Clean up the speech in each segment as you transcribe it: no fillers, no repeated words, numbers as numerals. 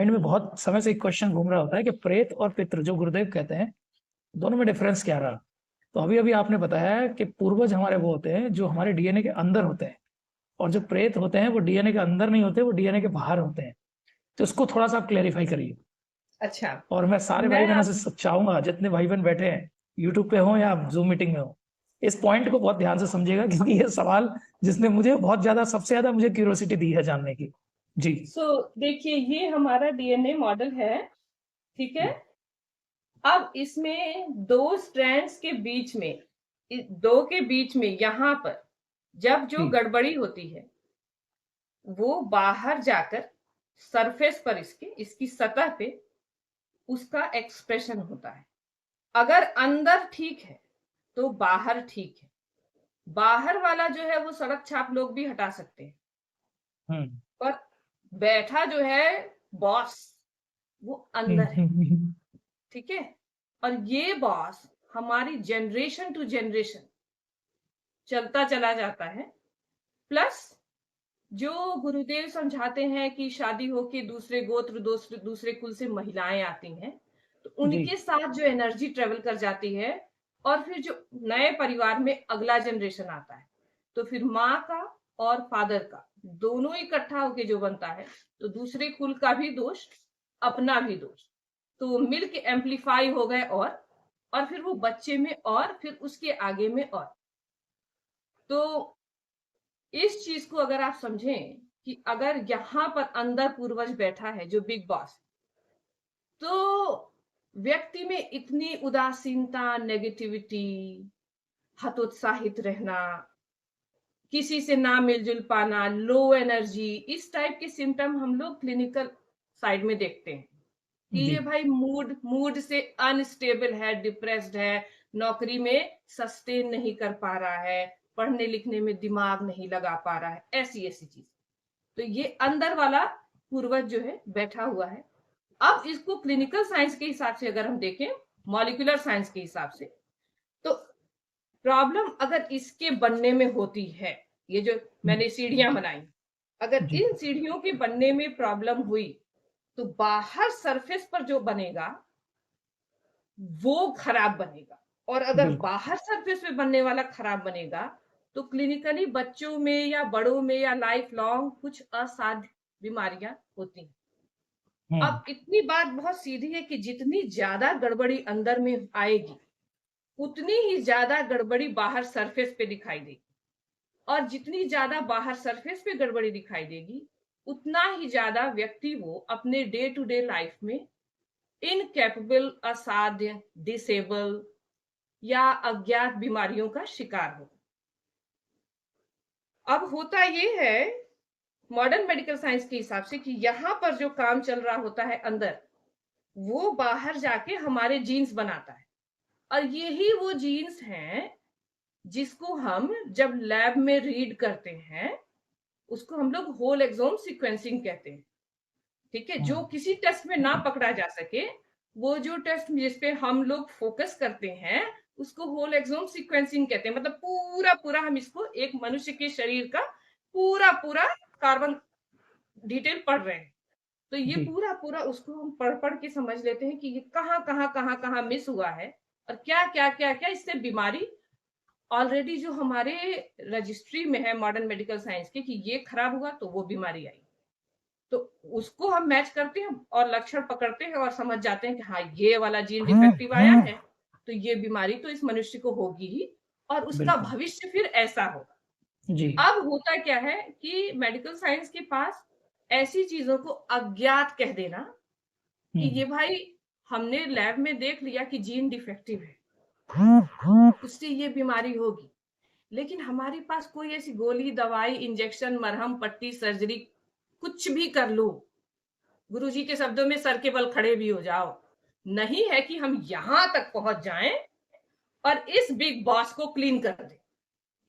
Mind में बहुत समय से एक क्वेश्चन घूम रहा होता है कि प्रेत और पितृ जो गुरुदेव कहते हैं, दोनों में डिफरेंस क्या रहा। तो अभी अभी आपने बताया कि पूर्वज हमारे वो होते हैं जो हमारे डीएनए के अंदर होते हैं, और जो प्रेत होते हैं वो डीएनए के अंदर नहीं होते, वो डीएनए के बाहर होते हैं। तो इसको थोड़ा सा आप क्लेरिफाई करिए। अच्छा, और मैं सारे मैं भाई बहनों आप से चाहूंगा, जितने भाई बहन बैठे हैं यूट्यूब पे हो या जूम मीटिंग में हो, इस पॉइंट को बहुत ध्यान से समझिएगा, क्योंकि ये सवाल जिसने मुझे बहुत ज्यादा, सबसे ज्यादा मुझे क्यूरियोसिटी दी है जानने की। जी। देखिए, ये हमारा डीएनए मॉडल है, ठीक है। अब इसमें दो स्ट्रैंड्स के बीच में, दो के बीच में यहाँ पर जब जो जी। गड़बड़ी होती है वो बाहर जाकर सरफेस पर, इसके इसकी सतह पे उसका एक्सप्रेशन होता है। अगर अंदर ठीक है तो बाहर ठीक है। बाहर वाला जो है वो सड़क छाप लोग भी हटा सकते हैं, हम्म। पर बैठा जो है बॉस, वो अंदर है, ठीक है। और ये बॉस हमारी जनरेशन टू जनरेशन चलता चला जाता है। प्लस जो गुरुदेव समझाते हैं कि शादी होके दूसरे गोत्र, दूसरे दूसरे कुल से महिलाएं आती हैं, तो जी। उनके साथ जो एनर्जी ट्रेवल कर जाती है, और फिर जो नए परिवार में अगला जनरेशन आता है, तो फिर माँ का और फादर का दोनों इकट्ठा होके जो बनता है, तो दूसरे कुल का भी दोष, अपना भी दोष, तो वो मिलके एम्पलीफाई हो गए, और फिर वो बच्चे में, और फिर उसके आगे में, और तो इस चीज को अगर आप समझें कि अगर यहां पर अंदर पूर्वज बैठा है जो बिग बॉस, तो व्यक्ति में इतनी उदासीनता, नेगेटिविटी, हतोत्साहित रहना, किसी से ना मिलजुल पाना, लो एनर्जी, इस टाइप के सिम्टम हम लोग क्लिनिकल साइड में देखते हैं कि जी। ये भाई मूड मूड से अनस्टेबल है, डिप्रेस्ड है, नौकरी में सस्टेन नहीं कर पा रहा है, पढ़ने लिखने में दिमाग नहीं लगा पा रहा है, ऐसी ऐसी चीज। तो ये अंदर वाला पूर्वज जो है बैठा हुआ है। अब इसको क्लिनिकल साइंस के हिसाब से अगर हम देखें, मॉलिक्यूलर साइंस के हिसाब से, तो प्रॉब्लम अगर इसके बनने में होती है, ये जो मैंने सीढ़ियां बनाई, अगर जी। इन सीढ़ियों के बनने में प्रॉब्लम हुई, तो बाहर सरफेस पर जो बनेगा वो खराब बनेगा। और अगर बिल्कुल। बाहर सरफेस पे बनने वाला खराब बनेगा, तो क्लिनिकली बच्चों में या बड़ों में या लाइफ लॉन्ग कुछ असाध्य बीमारियां होती हैं। हम्म। अब इतनी बात बहुत सीधी है कि जितनी ज्यादा गड़बड़ी अंदर में आएगी, उतनी ही ज्यादा गड़बड़ी बाहर सरफेस पे दिखाई देगी। और जितनी ज्यादा बाहर सरफेस पे गड़बड़ी दिखाई देगी, उतना ही ज्यादा व्यक्ति वो अपने डे टू डे लाइफ में इनकैपेबल, असाध्य, डिसेबल या अज्ञात बीमारियों का शिकार हो। अब होता ये है मॉडर्न मेडिकल साइंस के हिसाब से कि यहां पर जो काम चल रहा होता है अंदर, वो बाहर जाके हमारे जीन्स बनाता है। और यही वो जीन्स हैं जिसको हम जब लैब में रीड करते हैं, उसको हम लोग होल एक्सोम सीक्वेंसिंग कहते हैं, ठीक है। जो किसी टेस्ट में ना पकड़ा जा सके, वो जो टेस्ट जिसपे हम लोग फोकस करते हैं, उसको होल एक्सोम सीक्वेंसिंग कहते हैं। मतलब पूरा पूरा हम इसको एक मनुष्य के शरीर का पूरा पूरा कार्बन डिटेल पढ़ रहे हैं, तो ये जी। पूरा पूरा उसको हम पढ़ पढ़ के समझ लेते हैं कि ये कहाँ कहाँ कहाँ कहाँ मिस हुआ है, और क्या क्या क्या क्या इससे बीमारी ऑलरेडी जो हमारे रजिस्ट्री में है मॉडर्न मेडिकल साइंस के, कि ये खराब हुआ तो वो बीमारी आई। तो उसको हम मैच करते हैं और लक्षण पकड़ते हैं और समझ जाते हैं कि हाँ, ये वाला जीन डिफेक्टिव आया है, तो ये बीमारी तो इस मनुष्य को होगी ही, और उसका बिल्कुल। भविष्य फिर ऐसा होगा। जी। अब होता क्या है कि मेडिकल साइंस के पास ऐसी चीजों को अज्ञात कह देना कि हम्म। ये भाई हमने लैब में देख लिया कि जीन डिफेक्टिव है, उससे ये बीमारी होगी। लेकिन हमारे पास कोई ऐसी गोली, दवाई, इंजेक्शन, मरहम, पट्टी, सर्जरी, कुछ भी कर लो, गुरुजी के शब्दों में सर के बल खड़े भी हो जाओ, नहीं है कि हम यहां तक पहुंच जाएं और इस बिग बॉस को क्लीन कर दें,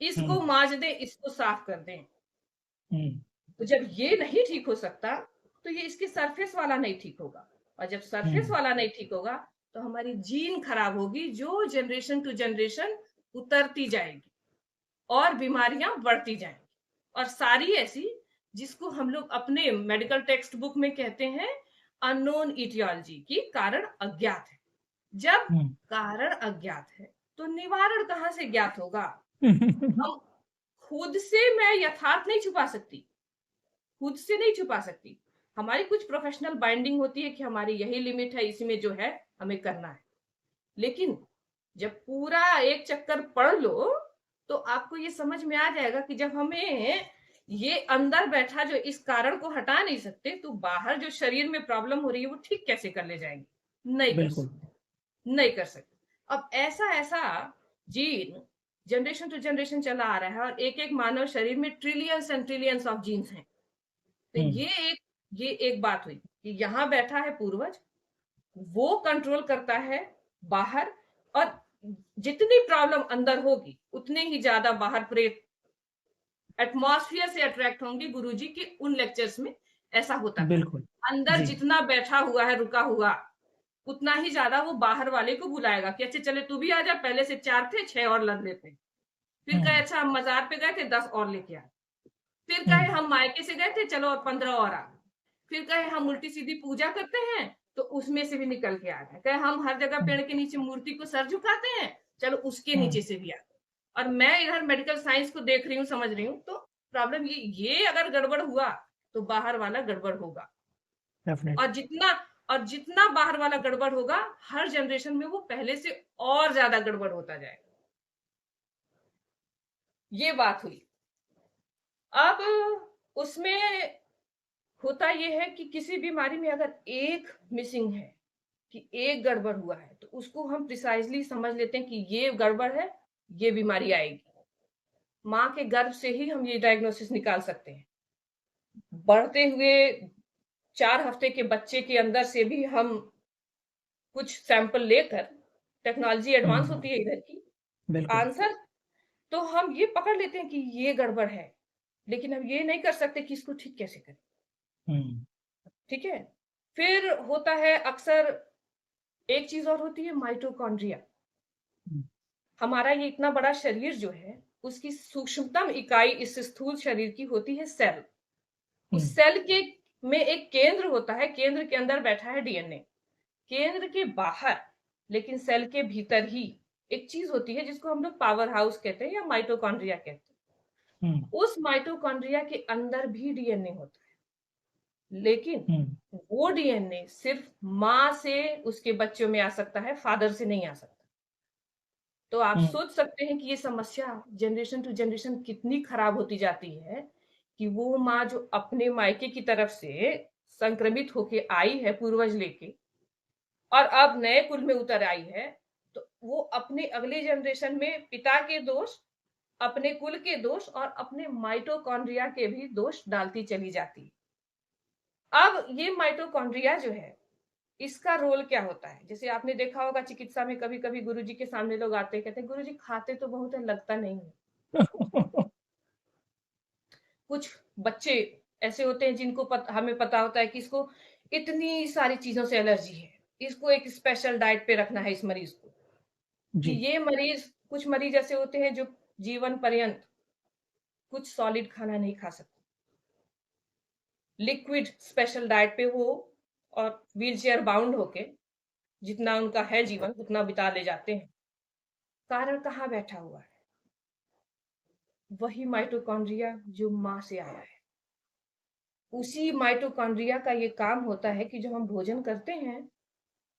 इसको हम्म। मांज दें, इसको साफ कर दें। हम्म। तो जब ये नहीं ठीक हो सकता, तो ये इसके सरफेस वाला नहीं ठीक होगा। और जब सरफेस हम्म। वाला नहीं ठीक होगा, तो हमारी जीन खराब होगी, जो जनरेशन टू जनरेशन उतरती जाएगी और बीमारियां बढ़ती जाएंगी। और सारी ऐसी जिसको हम लोग अपने मेडिकल टेक्स्ट बुक में कहते हैं अननोन इटियोलॉजी की कारण अज्ञात है। जब हम्म। कारण अज्ञात है तो निवारण कहाँ से ज्ञात होगा? हम खुद से मैं यथार्थ नहीं छुपा सकती, खुद से नहीं छुपा सकती। हमारी कुछ प्रोफेशनल बाइंडिंग होती है कि हमारी यही लिमिट है, इसी में जो है हमें करना है। लेकिन जब पूरा एक चक्कर पढ़ लो तो आपको ये समझ में आ जाएगा कि जब हमें ये अंदर बैठा जो इस कारण को हटा नहीं सकते, तो बाहर जो शरीर में प्रॉब्लम हो रही है वो ठीक कैसे कर ले जाएंगे? नहीं कर बिल्कुल। सकते, नहीं कर सकते। अब ऐसा ऐसा जीन जनरेशन टू जनरेशन चला आ रहा है और एक एक मानव शरीर में trillions and trillions of genes हैं। तो हम्म। ये एक बात हुई कि यहाँ बैठा है पूर्वज, वो कंट्रोल करता है बाहर, और जितनी प्रॉब्लम अंदर होगी उतने ही ज्यादा बाहर प्रेत एटमॉस्फेयर से अट्रैक्ट होंगे। गुरुजी के उन लेक्चर्स में ऐसा होता था। बिल्कुल। अंदर जी। जितना बैठा हुआ है रुका हुआ, उतना ही ज्यादा वो बाहर वाले को बुलाएगा कि अच्छा चले तू भी आ जा, पहले से 4 थे 6 और लग लेते हैं। फिर कहे हम्म। अच्छा हम मजार पे गए थे 10 और लेके आए। फिर कहे हम्म। हम मायके से गए थे चलो और 15 और आ गए। फिर कहे हम उल्टी सीधी पूजा करते हैं तो उसमें से भी निकल के आ गए। कहे हम हर जगह हम्म। पेड़ के नीचे मूर्ति को सर झुकाते हैं, चलो उसके नीचे हम्म। से भी आ गए। और मैं इधर मेडिकल साइंस को देख रही हूँ, समझ रही हूँ, तो प्रॉब्लम ये अगर गड़बड़ हुआ तो बाहर वाला गड़बड़ होगा। डेफिनेट। और जितना बाहर वाला गड़बड़ होगा, हर जनरेशन में वो पहले से और ज्यादा गड़बड़ होता जाएगा। ये बात हुई। अब उसमें होता यह है कि किसी बीमारी में अगर एक मिसिंग है, कि एक गड़बड़ हुआ है, तो उसको हम प्रिसाइजली समझ लेते हैं कि ये गड़बड़ है, ये बीमारी आएगी। माँ के गर्भ से ही हम ये डायग्नोसिस निकाल सकते हैं। बढ़ते हुए 4 हफ्ते के बच्चे के अंदर से भी हम कुछ सैंपल लेकर, टेक्नोलॉजी एडवांस हम्म। होती है इधर की, बिल्कुल। आंसर, तो हम ये पकड़ लेते हैं कि ये गड़बड़ है। लेकिन हम ये नहीं कर सकते कि इसको ठीक कैसे करें। हम्म। ठीक है। फिर होता है अक्सर एक चीज और होती है, माइटोकॉन्ड्रिया। हम्म। हमारा ये इतना बड़ा शरीर जो है, उसकी सूक्ष्मतम इकाई इस स्थूल शरीर की होती है सेल। उस हम्म। सेल के में एक केंद्र होता है, केंद्र के अंदर बैठा है डीएनए। केंद्र के बाहर, लेकिन सेल के भीतर ही एक चीज होती है जिसको हम लोग पावर हाउस कहते हैं या माइटोकॉन्ड्रिया कहते हम्म। हैं। उस माइटोकॉन्ड्रिया के अंदर भी डीएनए होता है, लेकिन हम्म। वो डीएनए सिर्फ माँ से उसके बच्चों में आ सकता है, फादर से नहीं आ सकता। तो आप हम्म। सोच सकते हैं कि ये समस्या जनरेशन टू जनरेशन कितनी खराब होती जाती है, कि वो माँ जो अपने मायके की तरफ से संक्रमित होके आई है पूर्वज लेके, और अब नए कुल में उतर आई है, तो वो अपने अगले जनरेशन में पिता के दोष, अपने कुल के दोष और अपने माइटोकॉन्ड्रिया के भी दोष डालती चली जाती है। अब ये माइटोकॉन्ड्रिया जो है, इसका रोल क्या होता है? जैसे आपने देखा होगा चिकित्सा में कभी कभी गुरुजी के सामने लोग आते हैं, कहते हैं गुरुजी खाते तो बहुत है, लगता नहीं है। कुछ बच्चे ऐसे होते हैं जिनको हमें पता होता है कि इसको इतनी सारी चीजों से एलर्जी है, इसको एक स्पेशल डाइट पे रखना है इस मरीज को। कि जी। ये मरीज, कुछ मरीज ऐसे होते हैं जो जीवन पर्यंत कुछ सॉलिड खाना नहीं खा सकते, लिक्विड स्पेशल डाइट पे हो, और व्हील चेयर बाउंड होके जितना उनका है जीवन उतना बिता ले जाते हैं। कारण कहाँ बैठा हुआ है? वही माइटोकॉन्ड्रिया जो माँ से आया है। उसी माइटोकॉन्ड्रिया का ये काम होता है कि जो हम भोजन करते हैं,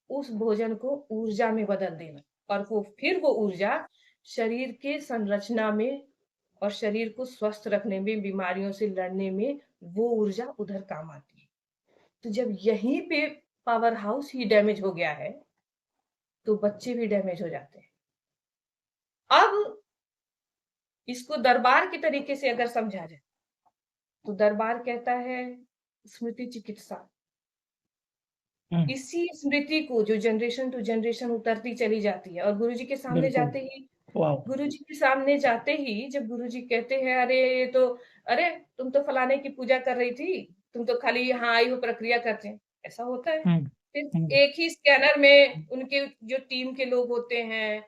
उस भोजन को ऊर्जा में बदल देना, और वो ऊर्जा शरीर के संरचना में और शरीर को स्वस्थ रखने में, बीमारियों से लड़ने में वो ऊर्जा उधर काम आती है। तो जब यहीं पे पावर हाउस ही डैमेज हो गया है, तो बच्चे भी डैमेज हो जाते हैं। अब इसको दरबार के तरीके से अगर समझा जाए, तो दरबार कहता है स्मृति चिकित्सा। हम्म। इसी स्मृति को जो जनरेशन टू जनरेशन उतरती चली जाती है, और गुरुजी के सामने बिल्कुल। जाते ही, वाह। गुरुजी के सामने जाते ही जब गुरुजी कहते हैं अरे ये तो, अरे तुम तो फलाने की पूजा कर रही थी, तुम तो खाली यहाँ आई हो प्रक्रिया करते हैं, ऐसा होता है। हम्म। फिर हम्म। एक ही स्कैनर में उनके जो टीम के लोग होते हैं,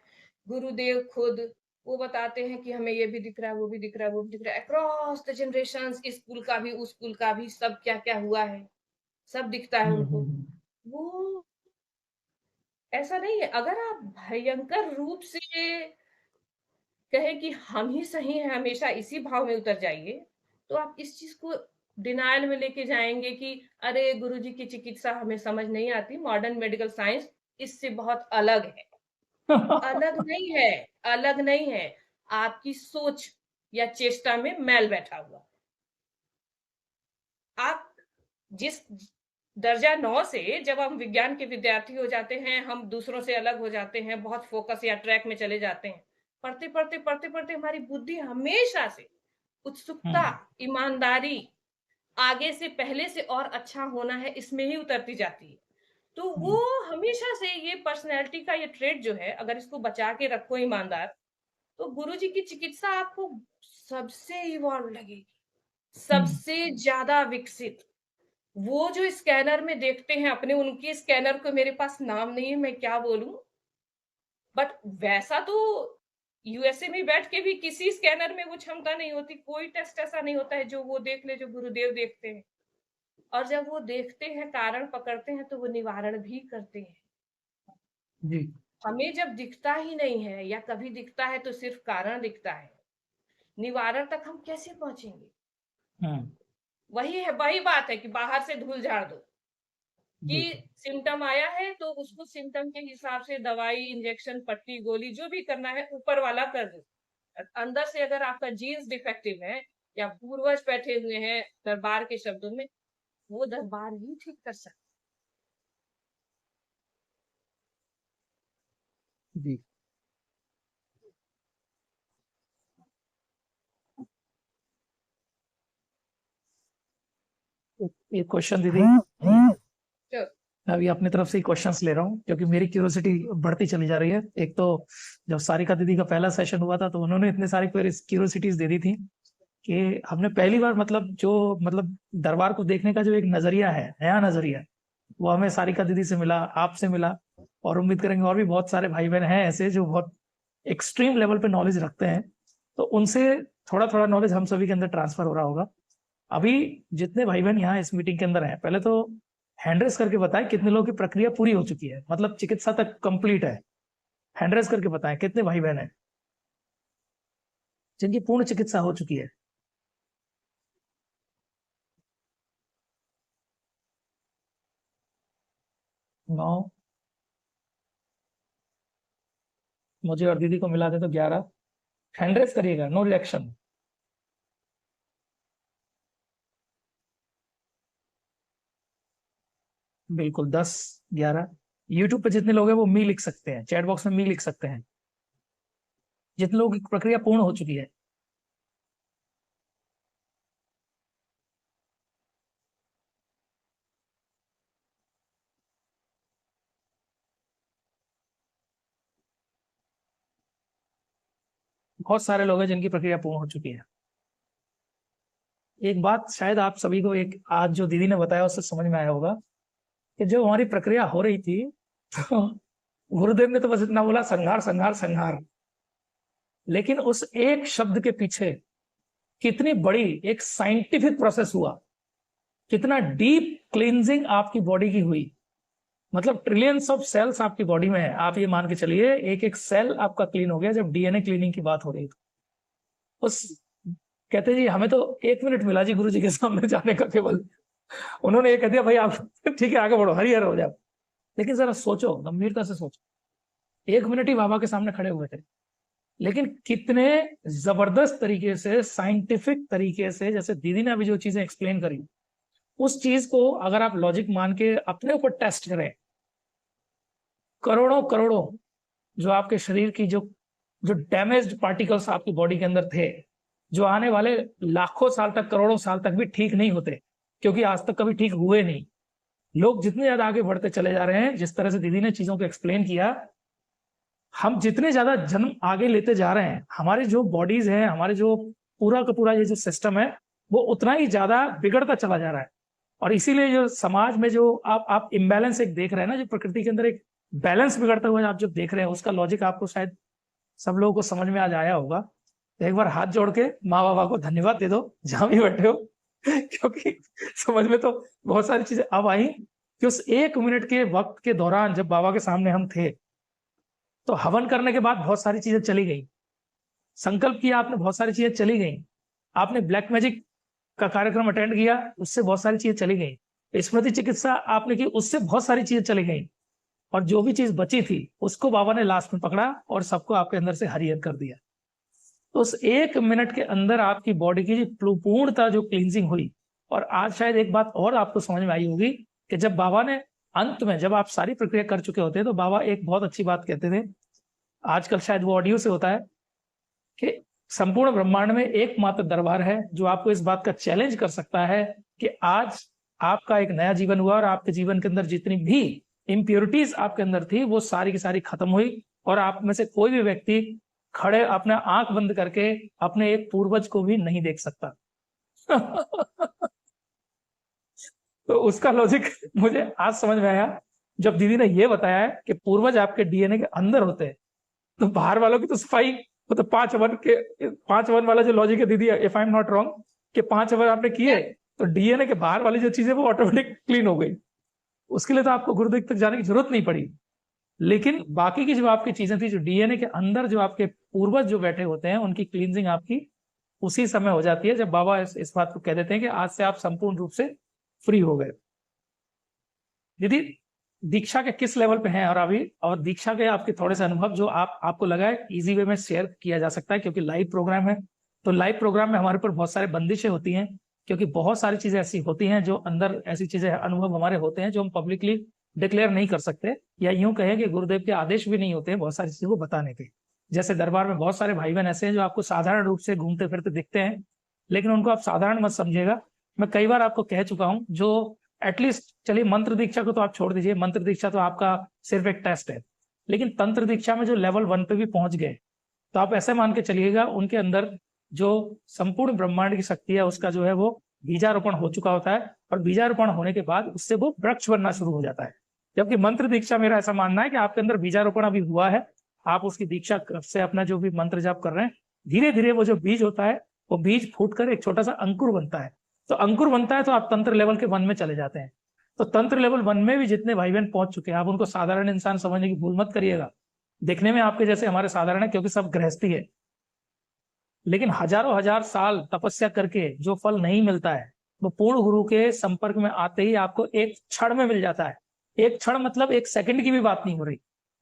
गुरुदेव खुद, वो बताते हैं कि हमें ये भी दिख रहा है, वो भी दिख रहा है, वो भी दिख रहा है, अक्रॉस द जनरेशन, इस कुल का भी उस कुल का भी, सब क्या क्या हुआ है सब दिखता है उनको। वो ऐसा नहीं है। अगर आप भयंकर रूप से कहें कि हम ही सही हैं, हमेशा इसी भाव में उतर जाइए, तो आप इस चीज को डिनायल में लेके जाएंगे कि अरे गुरुजी की चिकित्सा हमें समझ नहीं आती, मॉडर्न मेडिकल साइंस इससे बहुत अलग है। अलग नहीं है, अलग नहीं है। आपकी सोच या चेष्टा में मैल बैठा हुआ। आप जिस दर्जा 9 से जब हम विज्ञान के विद्यार्थी हो जाते हैं, हम दूसरों से अलग हो जाते हैं, बहुत फोकस या ट्रैक में चले जाते हैं, पढ़ते पढ़ते पढ़ते पढ़ते हमारी बुद्धि हमेशा से उत्सुकता, ईमानदारी, आगे से पहले से और अच्छा होना है, इसमें ही उतरती जाती है। तो वो हमेशा से ये पर्सनैलिटी का ये ट्रेड जो है, अगर इसको बचा के रखो ईमानदार, तो गुरुजी की चिकित्सा आपको सबसे इवॉल्व लगेगी, सबसे ज्यादा विकसित। वो जो स्कैनर में देखते हैं अपने, उनके स्कैनर को मेरे पास नाम नहीं है, मैं क्या बोलूं, बट वैसा तो यूएसए में बैठ के भी किसी स्कैनर में वो क्षमता नहीं होती। कोई टेस्ट ऐसा नहीं होता है जो वो देख ले जो गुरुदेव देखते हैं। और जब वो देखते हैं, कारण पकड़ते हैं, तो वो निवारण भी करते हैं जी। हमें जब दिखता ही नहीं है या कभी दिखता है तो सिर्फ कारण दिखता है, निवारण तक हम कैसे पहुंचेंगे? वही बात है कि बाहर से धूल झाड़ दो कि सिम्टम आया है तो उसको सिम्टम के हिसाब से दवाई, इंजेक्शन, पट्टी, गोली जो भी करना है ऊपर वाला कर दो। अंदर से अगर आपका जीन्स डिफेक्टिव है या पूर्वज बैठे हुए हैं, दरबार के शब्दों में, वो दरबार ही ठीक कर सकते। जी। एक क्वेश्चन दीदी, अभी अपनी तरफ से ही क्वेश्चंस ले रहा हूँ क्योंकि मेरी क्यूरियोसिटी बढ़ती चली जा रही है। एक तो जब सारिका दीदी का पहला सेशन हुआ था तो उन्होंने इतने सारी क्यूरियोसिटीज दे दी थी कि हमने पहली बार मतलब दरबार को देखने का जो एक नजरिया है, नया नजरिया, वो हमें सारिका दीदी से मिला, आपसे मिला, और उम्मीद करेंगे और भी बहुत सारे भाई बहन हैं ऐसे जो बहुत एक्सट्रीम लेवल पे नॉलेज रखते हैं, तो उनसे थोड़ा थोड़ा नॉलेज हम सभी के अंदर ट्रांसफर हो रहा होगा। अभी जितने भाई बहन यहाँ इस मीटिंग के अंदर हैं, पहले तो हैंड रेस करके बताएं कितने लोगों की प्रक्रिया पूरी हो चुकी है, मतलब चिकित्सा तक कंप्लीट है। हैंड रेस करके बताएं कितने भाई बहन हैं जिनकी पूर्ण चिकित्सा हो चुकी है। नौ। मुझे और दीदी को मिला दे तो 11। हैंड रेस करिएगा, नो रिएक्शन। बिल्कुल 10, 11। यूट्यूब पे जितने लोग हैं वो मी लिख सकते हैं, चैट बॉक्स में मी लिख सकते हैं जितने लोगों की प्रक्रिया पूर्ण हो चुकी है। बहुत सारे लोग हैं जिनकी प्रक्रिया पूर्ण हो चुकी है। एक बात शायद आप सभी को एक आज जो दीदी ने बताया उससे समझ में आया होगा कि जब हमारी प्रक्रिया हो रही थी तो गुरुदेव ने तो बस इतना बोला, संहार संहार संहार, लेकिन उस एक शब्द के पीछे कितनी बड़ी एक साइंटिफिक प्रोसेस हुआ, कितना डीप क्लींजिंग आपकी बॉडी की हुई। मतलब ट्रिलियंस ऑफ सेल्स आपकी बॉडी में है, आप ये मान के चलिए एक एक सेल आपका क्लीन हो गया जब डीएनए क्लीनिंग की बात हो रही थी। उस कहते जी हमें तो 1 मिनट मिला जी गुरु जी के सामने जाने का, केवल उन्होंने ये कह दिया भाई आप ठीक है आगे बढ़ो, हरिहर हो जाओ। लेकिन जरा सोचो, गंभीरता से सोचो, 1 मिनट ही बाबा के सामने खड़े हुए थे, लेकिन कितने जबरदस्त तरीके से, साइंटिफिक तरीके से, जैसे दीदी ने अभी जो चीजें एक्सप्लेन करी, उस चीज को अगर आप लॉजिक मान के अपने ऊपर टेस्ट करें, करोड़ों करोड़ों जो आपके शरीर की जो डैमेज्ड पार्टिकल्स आपकी बॉडी के अंदर थे, जो आने वाले लाखों साल तक, करोड़ों साल तक भी ठीक नहीं होते, क्योंकि आज तक कभी ठीक हुए नहीं। लोग जितने ज्यादा आगे बढ़ते चले जा रहे हैं, जिस तरह से दीदी ने चीजों को एक्सप्लेन किया, हम जितने ज्यादा जन्म आगे लेते जा रहे हैं, हमारी जो बॉडीज है, हमारे जो पूरा का पूरा ये जो सिस्टम है, वो उतना ही ज्यादा बिगड़ता चला जा रहा है। और इसीलिए जो समाज में जो आप इम्बैलेंस एक देख रहे हैं ना, जो प्रकृति के अंदर एक बैलेंस बिगड़ता हुआ आप जब देख रहे हैं, उसका लॉजिक आपको शायद सब लोगों को समझ में आज आया होगा। तो एक बार हाथ जोड़ के माँ बाबा को धन्यवाद दे दो, जहां भी बैठे हो। क्योंकि समझ में तो बहुत सारी चीजें अब आई कि उस 1 मिनट के वक्त के दौरान जब बाबा के सामने हम थे, तो हवन करने के बाद बहुत सारी चीजें चली गई। संकल्प किया आपने, बहुत सारी चीजें चली गई। आपने ब्लैक मैजिक का कार्यक्रम अटेंड किया, उससे बहुत सारी चीजें चली गई। स्मृति चिकित्सा आपने की, उससे बहुत सारी चीजें चली गई। और जो भी चीज बची थी, उसको बाबा ने लास्ट में पकड़ा और सबको आपके अंदर से हरिहर कर दिया। तो उस 1 मिनट के अंदर आपकी बॉडी की पूर्णतः जो क्लींजिंग हुई। और आज शायद एक बात और आपको समझ में आई होगी कि जब बाबा ने अंत में, जब आप सारी प्रक्रिया कर चुके होते हैं, तो बाबा एक बहुत अच्छी बात कहते थे, आजकल शायद वो ऑडियो से होता है, कि संपूर्ण ब्रह्मांड में एकमात्र दरबार है जो आपको इस बात का चैलेंज कर सकता है कि आज आपका एक नया जीवन हुआ और आपके जीवन के अंदर जितनी भी इम्प्योरिटीज आपके अंदर थी, वो सारी की सारी खत्म हुई। और आप में से कोई भी व्यक्ति खड़े अपना आंख बंद करके अपने एक पूर्वज को भी नहीं देख सकता। तो उसका लॉजिक मुझे आज समझ में आया जब दीदी ने ये बताया है कि पूर्वज आपके डीएनए के अंदर होते हैं। तो बाहर वालों की तो सफाई, वो तो 5 वन वाला जो लॉजिक है दीदी, if I am not wrong, कि 5 वन आपने किए तो डीएनए के बाहर वाली जो चीजें वो ऑटोमेटिक क्लीन हो गई। उसके लिए तो आपको गुरुदेव तक जाने की जरूरत नहीं पड़ी। लेकिन बाकी की जो आपकी चीजें थी, जो डीएनए के अंदर जो आपके पूर्वज जो बैठे होते हैं, उनकी क्लींजिंग आपकी उसी समय हो जाती है जब बाबा इस बात को कह देते हैं कि आज से आप संपूर्ण रूप से फ्री हो गए। दीदी दीक्षा के किस लेवल पे हैं और अभी, और दीक्षा के आपके थोड़े से अनुभव जो आपको लगा है इजी वे में शेयर किया जा सकता है, क्योंकि लाइव प्रोग्राम है। तो लाइव प्रोग्राम में हमारे ऊपर बहुत सारे बंदिशें होती हैं, क्योंकि बहुत सारी चीजें ऐसी होती हैं जो अंदर ऐसी चीजें अनुभव हमारे होते हैं जो हम पब्लिकली डिक्लेयर नहीं कर सकते, या यूं कहें कि गुरुदेव के आदेश भी नहीं होते हैं बहुत सारी चीजों को बताने के। जैसे दरबार में बहुत सारे भाई बहन ऐसे हैं जो आपको साधारण रूप से घूमते फिरते दिखते हैं, लेकिन उनको आप साधारण मत समझिएगा। मैं कई बार आपको कह चुका हूं, जो एटलीस्ट, चलिए मंत्र दीक्षा को तो आप छोड़ दीजिए, मंत्र दीक्षा तो आपका सिर्फ एक टेस्ट है, लेकिन तंत्र दीक्षा में जो लेवल 1 पे भी पहुंच गए, तो आप ऐसे मान के चलिएगा उनके अंदर जो संपूर्ण ब्रह्मांड की शक्ति है, उसका जो है वो बीजारोपण हो चुका होता है। और बीजारोपण होने के बाद उससे वो वृक्ष बनना शुरू हो जाता है। जबकि मंत्र दीक्षा, मेरा ऐसा मानना है कि आपके अंदर बीजारोपण अभी हुआ है, आप उसकी दीक्षा से अपना जो भी मंत्र जाप कर रहे हैं, धीरे धीरे वो जो बीज होता है, वो बीज फूट कर एक छोटा सा अंकुर बनता है। तो अंकुर बनता है तो आप तंत्र लेवल के 1 में चले जाते हैं। तो तंत्र लेवल 1 में भी जितने भाई बहन पहुंच चुके हैं, आप उनको साधारण इंसान समझने की भूल मत करिएगा। दिखने में आपके जैसे हमारे साधारण है, क्योंकि सब गृहस्थी है, लेकिन हजारों हजार साल तपस्या करके जो फल नहीं मिलता है, वो पूर्ण गुरु के संपर्क में आते ही आपको एक क्षण में मिल जाता है। एक क्षण मतलब 1 सेकंड की भी बात नहीं हो रही,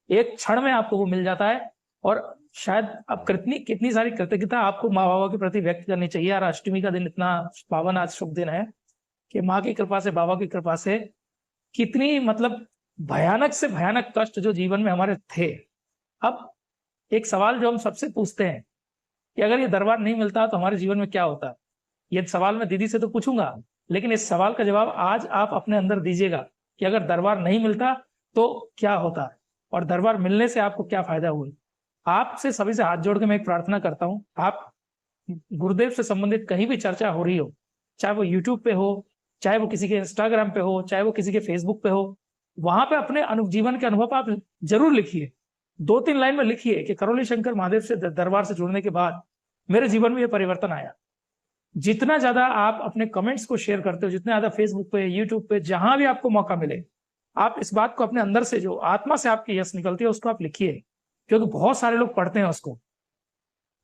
एक क्षण में आपको वो मिल जाता है। और शायद अब कितनी सारी कृतज्ञता आपको माँ बाबा के प्रति व्यक्त करनी चाहिए। यार अष्टमी का दिन इतना पावन आज शुभ दिन है कि माँ की कृपा से, बाबा की कृपा से, कितनी मतलब भयानक से भयानक कष्ट जो जीवन में हमारे थे। अब एक सवाल जो हम सबसे पूछते हैं कि अगर ये दरबार नहीं मिलता तो हमारे जीवन में क्या होता, ये सवाल मैं दीदी से तो पूछूंगा, लेकिन इस सवाल का जवाब आज आप अपने अंदर दीजिएगा कि अगर दरबार नहीं मिलता तो क्या होता, और दरबार मिलने से आपको क्या फायदा हुआ। आपसे सभी से हाथ जोड़ के मैं एक प्रार्थना करता हूं, आप गुरुदेव से संबंधित कहीं भी चर्चा हो रही हो, चाहे वो यूट्यूब पे हो, चाहे वो किसी के इंस्टाग्राम पे हो, चाहे वो किसी के फेसबुक पे हो, वहां पे अपने जीवन के अनुभव आप जरूर लिखिए। 2-3 लाइन में लिखिए कि करौली शंकर महादेव से दरबार से जुड़ने के बाद मेरे जीवन में ये परिवर्तन आया। जितना ज्यादा आप अपने कमेंट्स को शेयर करते हो, जितना ज्यादा फेसबुक पे, यूट्यूब पे, जहां भी आपको मौका मिले, आप इस बात को अपने अंदर से, जो आत्मा से आपकी यस निकलती है, उसको आप लिखिए। क्योंकि बहुत सारे लोग पढ़ते हैं उसको,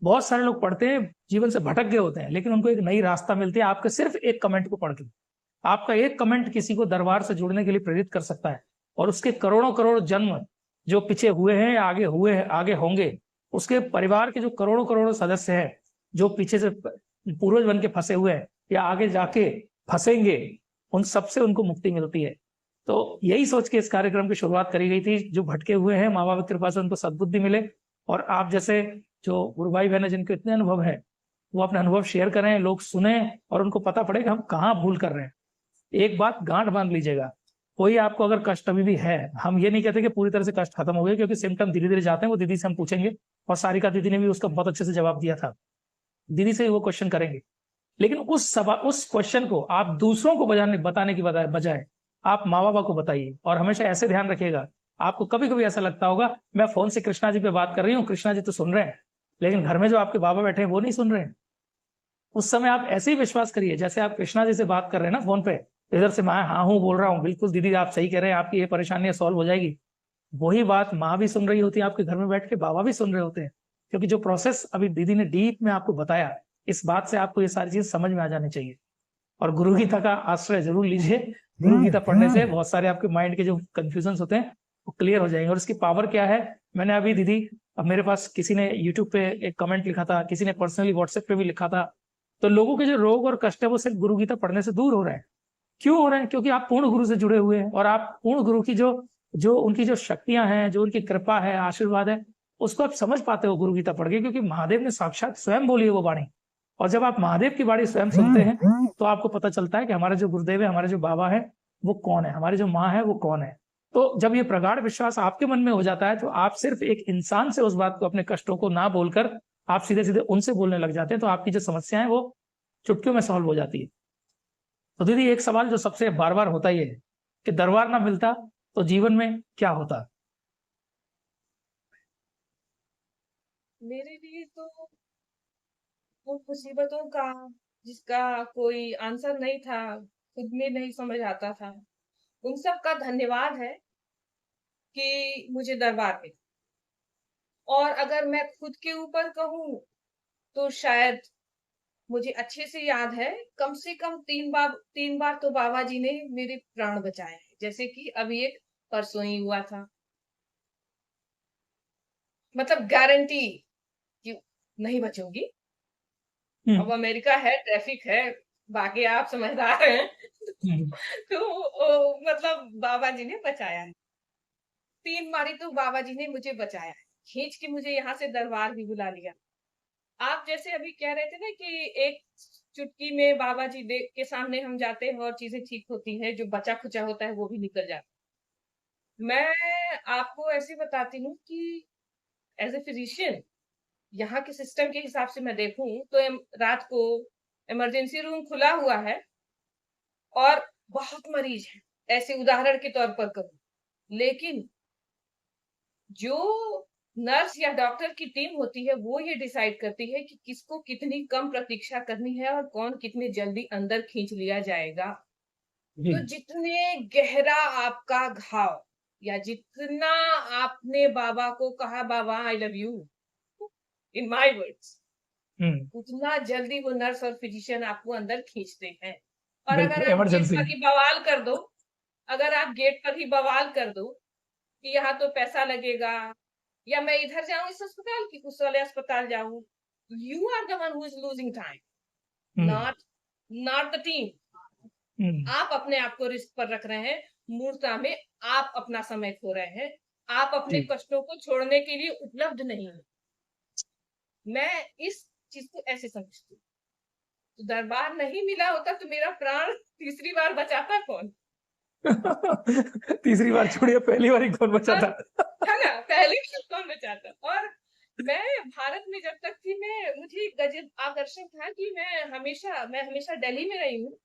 बहुत सारे लोग पढ़ते हैं, जीवन से भटक गए होते हैं, लेकिन उनको एक नई रास्ता मिलती है आपके सिर्फ एक कमेंट को पढ़ के। आपका एक कमेंट किसी को दरबार से जुड़ने के लिए प्रेरित कर सकता है, और उसके करोड़ों करोड़ जन्म जो पीछे हुए हैं, आगे हुए हैं, आगे होंगे, उसके परिवार के जो करोड़ों करोड़ों सदस्य हैं, जो पीछे से पूर्वज बन के फंसे हुए हैं या आगे जाके फंसेंगे, उन सबसे उनको मुक्ति मिलती है। तो यही सोच के इस कार्यक्रम की शुरुआत करी गई थी। जो भटके हुए हैं, माँ बाप की कृपा से उनको सद्बुद्धि मिले, और आप जैसे जो गुरु भाई बहन जिनके इतने अनुभव है, वो अपने अनुभव शेयर करें, लोग सुने, और उनको पता पड़े कि हम कहाँ भूल कर रहे हैं। एक बात गांठ बांध लीजिएगा, कोई आपको अगर कष्ट अभी भी है, हम ये नहीं कहते कि पूरी तरह से कष्ट खत्म हो गए, क्योंकि सिम्टम धीरे धीरे जाते हैं, वो दीदी से हम पूछेंगे, और सारिका दीदी ने भी उसका बहुत अच्छे से जवाब दिया था, दीदी से वो क्वेश्चन करेंगे। लेकिन उस क्वेश्चन को आप दूसरों को बताने की बजाय आप माँ बाबा को बताइए। और हमेशा ऐसे ध्यान रखिएगा, आपको कभी कभी ऐसा लगता होगा मैं फोन से कृष्णा जी पे बात कर रही हूँ, कृष्णा जी तो सुन रहे हैं, लेकिन घर में जो आपके बाबा बैठे हैं वो नहीं सुन रहे हैं। उस समय आप ऐसे ही विश्वास करिए, जैसे आप कृष्णा जी से बात कर रहे हैं ना फोन पे, इधर से मैं हाँ हूँ बोल रहा हूँ, बिल्कुल दीदी आप सही कह रहे हैं, आपकी ये परेशानियां सॉल्व हो जाएगी। वही बात माँ भी सुन रही होती है आपके घर में बैठ के, बाबा भी सुन रहे होते हैं, क्योंकि जो प्रोसेस अभी दीदी ने डीप में आपको बताया, इस बात से आपको ये सारी चीज समझ में आ जानी चाहिए। और गुरु गीता का आश्रय जरूर लीजिए। गुरु गीता पढ़ने से बहुत सारे आपके माइंड के जो कंफ्यूजन होते हैं वो क्लियर हो जाएंगे। और इसकी पावर क्या है, मैंने अभी दीदी, अब मेरे पास किसी ने यूट्यूब पे एक कमेंट लिखा था, किसी ने पर्सनली व्हाट्सएप पे भी लिखा था, तो लोगों के जो रोग और कष्ट है वो सिर्फ गुरु गीता पढ़ने से दूर हो रहे हैं। क्यों हो रहे हैं? क्योंकि आप पूर्ण गुरु से जुड़े हुए हैं, और आप पूर्ण गुरु की जो जो उनकी जो शक्तियां हैं, जो उनकी कृपा है, आशीर्वाद है, उसको आप समझ पाते हो गुरु गीता पढ़ के, क्योंकि महादेव ने साक्षात स्वयं बोली है वो वाणी। और जब आप महादेव की वाणी स्वयं सुनते हैं तो आपको पता चलता है कि हमारे जो गुरुदेव है, हमारे जो बाबा है वो कौन है, हमारी जो माँ है वो कौन है। तो जब ये प्रगाढ़ विश्वास आपके मन में हो जाता है, तो आप सिर्फ एक इंसान से उस बात को, अपने कष्टों को ना बोलकर आप सीधे सीधे उनसे बोलने लग जाते हैं, तो आपकी जो समस्या है वो चुटकियों में सॉल्व हो जाती है। तो दीदी एक सवाल जो सबसे बार बार होता ही है कि दरबार ना मिलता तो जीवन में क्या होता? मेरे लिए तो वो मुसीबतों का, जिसका कोई आंसर नहीं था, खुद में नहीं समझ आता था, उन सब का धन्यवाद है कि मुझे दरबार मिला। और अगर मैं खुद के ऊपर कहूँ तो शायद मुझे अच्छे से याद है, कम से कम 3 बार तो बाबा जी ने मेरे प्राण बचाए हैं। जैसे कि अभी एक परसों ही हुआ था। मतलब गारंटी कि नहीं बचूंगी। अब अमेरिका है, ट्रैफिक है, बाकी आप समझदार हैं। तो मतलब बाबा जी ने बचाया है। 3 बारी तो बाबा जी ने मुझे बचाया है, खींच के मुझे यहाँ से दरबार भी बुला लिया। आप जैसे अभी कह रहे थे ना कि एक चुटकी में बाबा जी देख के सामने हम जाते हैं और चीजें ठीक होती हैं, जो बचा खुचा होता है वो भी निकल जाता है। मैं आपको ऐसे बताती हूँ कि एज ए फिजिशियन, यहाँ के सिस्टम के हिसाब से मैं देखूं तो रात को इमरजेंसी रूम खुला हुआ है और बहुत मरीज हैं, ऐसे उदाहरण के तौर पर कहूं, लेकिन जो नर्स या डॉक्टर की टीम होती है वो ये डिसाइड करती है कि किसको कितनी कम प्रतीक्षा करनी है और कौन कितने जल्दी अंदर खींच लिया जाएगा। जी। तो जितने गहरा आपका घाव, या जितना आपने बाबा को कहा बाबा I love you in my words, उतना जल्दी वो नर्स और फिजिशियन आपको अंदर खींचते हैं। और बिल्कुल अगर आप गेट इमरजेंसी। पर ही बवाल कर दो, अगर आप गेट पर ही बवाल कर दो कि यहाँ तो पैसा लगेगा, या मैं इधर जाऊं इस अस्पताल की उस वाले अस्पताल जाऊं, you are the one who is losing time, not not the team. आप अपने आप को रिस्क पर रख रहे हैं, मूर्ता में आप अपना समय खो रहे हैं, आप अपने जी। कष्टों को छोड़ने के लिए उपलब्ध नहीं है। मैं इस चीज को ऐसे समझती हूँ। तो दरबार नहीं मिला होता तो मेरा प्राण तीसरी बार बचाता कौन? तीसरी बार छोड़िए, पहली बार ही कौन बचा और था? है ना, पहली बार कौन बचाता? और मैं भारत में जब तक थी, मैं मुझे गजब आकर्षण था कि मैं हमेशा दिल्ली में रही हूँ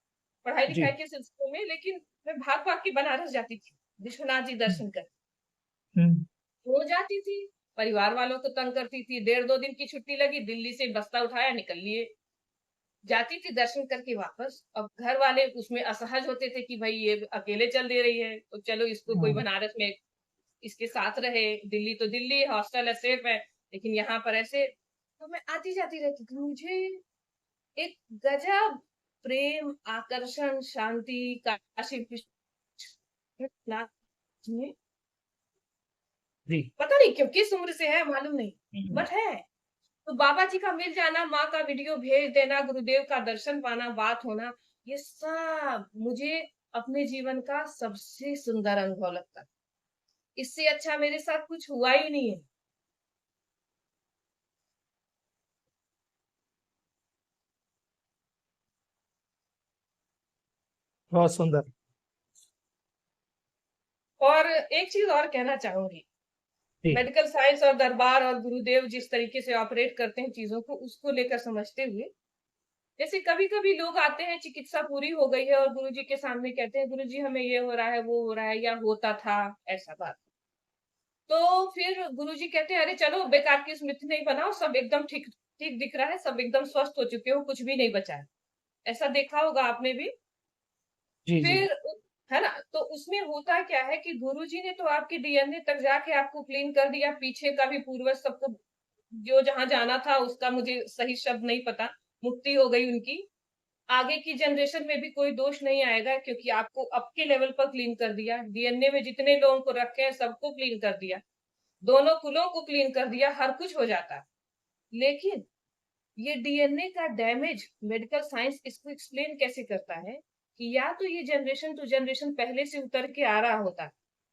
पढ़ाई जी। लिखाई के सिलसिले में, लेकिन मैं भाग भाग के बनारस जाती थी विश्वनाथ जी दर्शन कर। हम्म। हो जाती थी, परिवार वालों को तंग करती थी, 1.5-2 दिन की छुट्टी लगी, दिल्ली से बस्ता उठाया निकल लिए, जाती थी दर्शन करके वापस। अब घर वाले उसमें असहज होते थे कि भाई ये अकेले चल दे रही है, तो चलो इसको कोई बनारस में इसके साथ रहे, दिल्ली तो दिल्ली हॉस्टल है, सेफ है, लेकिन यहाँ पर ऐसे। तो मैं आती जाती रहती थी, मुझे एक गजब प्रेम, आकर्षण, शांति, काशी विश्वनाथ में, जी। पता नहीं क्यों, किस उम्र से है मालूम नहीं, बट है। तो बाबा जी का मिल जाना, माँ का वीडियो भेज देना, गुरुदेव का दर्शन पाना, बात होना, ये सब मुझे अपने जीवन का सबसे सुंदर अनुभव लगता है। इससे अच्छा मेरे साथ कुछ हुआ ही नहीं है। बहुत सुंदर। और एक चीज और कहना चाहूंगी, जी। मेडिकल साइंस और दरबार और गुरुदेव जिस तरीके से ऑपरेट करते हैं चीजों को, उसको लेकर समझते हुए, जैसे कभी कभी लोग आते हैं, चिकित्सा पूरी हो गई है और गुरुजी के सामने कहते हैं गुरुजी हमें ये हो रहा है, वो हो रहा है, या होता था, ऐसा बात। तो फिर गुरुजी कहते हैं अरे चलो बेकार की स्मृति नहीं बनाओ, सब एकदम ठीक ठीक दिख रहा है, सब एकदम स्वस्थ हो चुके हो, कुछ भी नहीं बचा है। ऐसा देखा होगा आपने भी। जी जी फिर है ना, तो उसमें होता क्या है कि गुरुजी ने तो आपके डीएनए तक जाके आपको क्लीन कर दिया, पीछे का भी पूर्वज सबको जो जहां जाना था उसका मुझे सही शब्द नहीं पता, मुक्ति हो गई उनकी। आगे की जनरेशन में भी कोई दोष नहीं आएगा, क्योंकि आपको आपके लेवल पर क्लीन कर दिया, डीएनए में जितने लोगों को रखे हैं सबको क्लीन कर दिया, दोनों कुलों को क्लीन कर दिया, हर कुछ हो जाता है। लेकिन ये डीएनए का डैमेज मेडिकल साइंस इसको एक्सप्लेन कैसे करता है कि या तो ये जनरेशन टू जनरेशन पहले से उतर के आ रहा होता,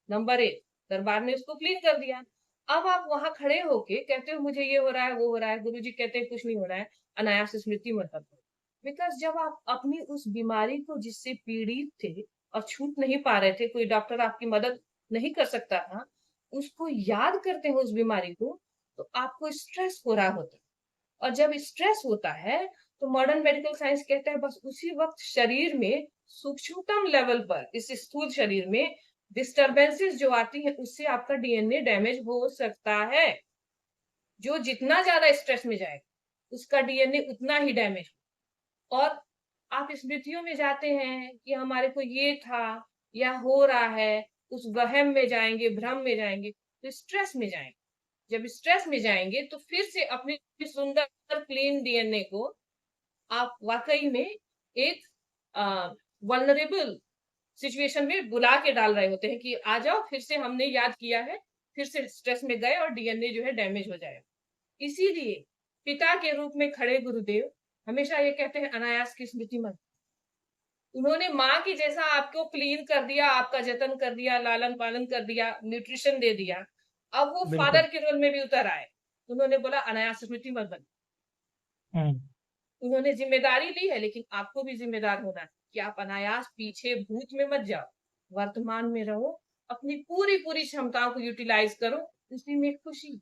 नंबर एक, दरबार ने उसको क्लीन कर दिया। अब आप वहां खड़े होके कहते हो मुझे ये हो रहा है वो हो रहा है, गुरुजी कहते हैं कुछ नहीं हो रहा है, अनायास स्मृति मत करो। बिकॉज जब आप अपनी उस बीमारी को जिससे पीड़ित थे और छूट नहीं पा रहे थे, कोई डॉक्टर आपकी मदद नहीं कर सकता था, उसको याद करते हैं उस बीमारी को, तो आपको स्ट्रेस हो रहा होता है। और जब स्ट्रेस होता है तो मॉडर्न मेडिकल साइंस कहता है बस उसी वक्त शरीर में सूक्ष्मतम लेवल पर, इस स्थूल शरीर में डिस्टरबेंसेस जो आती है उससे आपका डीएनए डैमेज हो सकता है। जो जितना ज्यादा स्ट्रेस में जाएगा उसका डीएनए उतना ही डैमेज। और आप स्मृतियों में जाते हैं कि हमारे को ये था या हो रहा है, उस वहम में जाएंगे, भ्रम में जाएंगे, तो स्ट्रेस में जाएंगे। जब स्ट्रेस में जाएंगे तो फिर से अपने सुंदर क्लीन डीएनए को आप वाकई में एक वल्नरेबल सिचुएशन में बुला के डाल रहे होते हैं कि आ जाओ, फिर से हमने याद किया है, फिर से स्ट्रेस में गए और डीएनए जो है डैमेज हो जाएगा। इसीलिए पिता के रूप में खड़े गुरुदेव हमेशा ये कहते हैं अनायास की स्मृति मत। उन्होंने माँ की जैसा आपको क्लीन कर दिया, आपका जतन कर दिया, लालन पालन कर दिया, न्यूट्रिशन दे दिया, अब वो बिल्कुल। फादर के रोल में भी उतर आए। उन्होंने बोला अनायास स्मृति मत बन। उन्होंने जिम्मेदारी ली है, लेकिन आपको भी जिम्मेदार होना है कि आप अनायास पीछे भूत में मत जाओ, वर्तमान में रहो, अपनी पूरी पूरी क्षमताओं को यूटिलाइज करो, उसी में खुशी।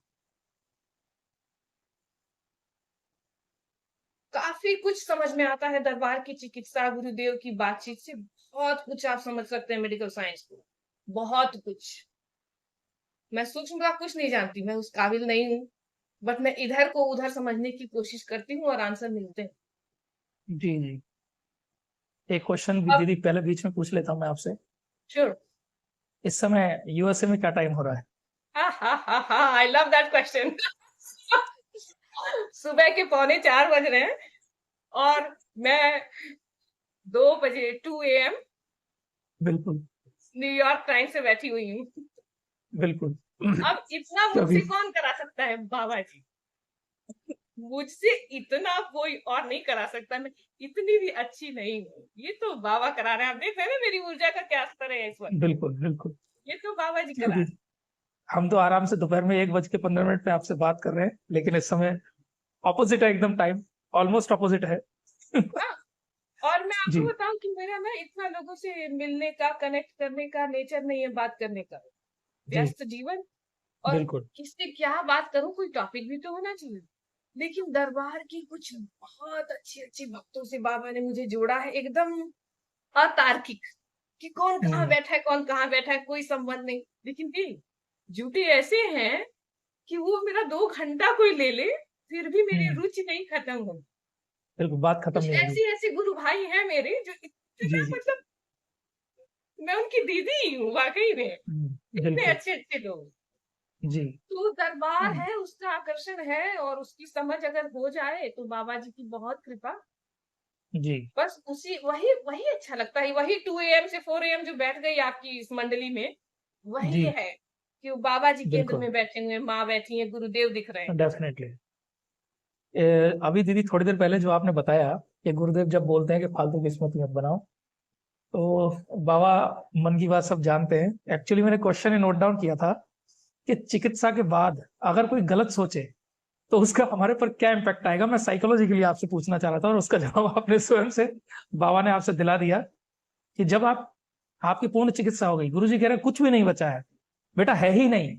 काफी कुछ समझ में आता है दरबार की चिकित्सा, गुरुदेव की बातचीत से बहुत कुछ आप समझ सकते हैं मेडिकल साइंस को, बहुत कुछ। मैं सूक्ष्म का कुछ नहीं जानती, मैं उस काबिल नहीं हूँ, बट मैं इधर को उधर समझने की कोशिश करती हूँ और आंसर मिलते हैं। जी जी एक क्वेश्चन अब दीदी पहले बीच में पूछ लेता हूँ मैं आपसे। श्योर। इस समय यूएसए में क्या टाइम हो रहा है? I love that question. सुबह के 3:45 बज रहे हैं और मैं 2 बजे 2 AM बिल्कुल न्यूयॉर्क टाइम से बैठी हुई हूँ। बिल्कुल। अब इतना मुझसे कौन करा सकता है बाबा जी, मुझसे इतना कोई और नहीं करा सकता, मैं इतनी भी अच्छी नहीं हूँ, ये तो बाबा करा रहे हैं। आप देख रहे हैं मेरी ऊर्जा का क्या स्तर है इस वक्त, बिल्कुल बिल्कुल ये तो बाबा जी करा क्योंकि रहे हैं। हम तो आराम से दोपहर में 1:15 पे आपसे बात कर रहे हैं, लेकिन इस समय ऑपोजिट है, एकदम टाइम ऑलमोस्ट ऑपोजिट है। हाँ, और मैं जी आपको बताऊं कि मेरा ना इतना लोगों से मिलने का, कनेक्ट करने का नेचर नहीं है, बात करने का, जी व्यस्त जीवन। और बिल्कुल किससे क्या बात करूं, कोई टॉपिक भी तो होना चाहिए। लेकिन दरबार की कुछ बहुत अच्छी अच्छी भक्तों से बाबा ने मुझे जोड़ा है, एकदम अतार्किक, कि कौन कहाँ बैठा है, कौन कहाँ बैठा है, कोई संबंध नहीं। लेकिन भी जुटे ऐसे हैं कि वो मेरा 2 घंटा कोई ले ले फिर भी मेरी रुचि नहीं खत्म होगी। बिल्कुल बात खत्म कुछ नहीं होगी। ऐसे ऐसे गुरु भाई हैं मेरे जो जी इतना, जी मतलब मैं उनकी दीदी ही हूँ वाकई में, इतने बिल्कुल अच्छे अच्छे लोग। जी तो दरबार है, उसका आकर्षण है, और उसकी समझ अगर हो जाए तो बाबा जी की बहुत कृपा। जी बस उसी वही वही अच्छा लगता है, वही 2 AM से 4 AM जो बैठ गई आपकी इस मंडली में, वही जी है कि वो बाबा जी केंद्र बिल्कुल में बैठे हुए, माँ बैठी है, गुरुदेव दिख रहे हैं। डेफिनेटली। अभी दीदी थोड़ी देर पहले जो आपने बताया कि गुरुदेव जब बोलते हैं कि फालतू किस्मत मत बनाओ, तो बाबा मन की बात सब जानते हैं। एक्चुअली मैंने क्वेश्चन नोट डाउन किया था कि चिकित्सा के बाद अगर कोई गलत सोचे तो उसका हमारे पर क्या इम्पैक्ट आएगा। मैं साइकोलॉजी के लिए आपसे पूछना चाह रहा था और उसका जवाब आपने स्वयं से, बाबा ने आपसे दिला दिया कि जब आपकी पूर्ण चिकित्सा हो गई, गुरुजी कह रहे हैं कुछ भी नहीं बचा है बेटा, है ही नहीं।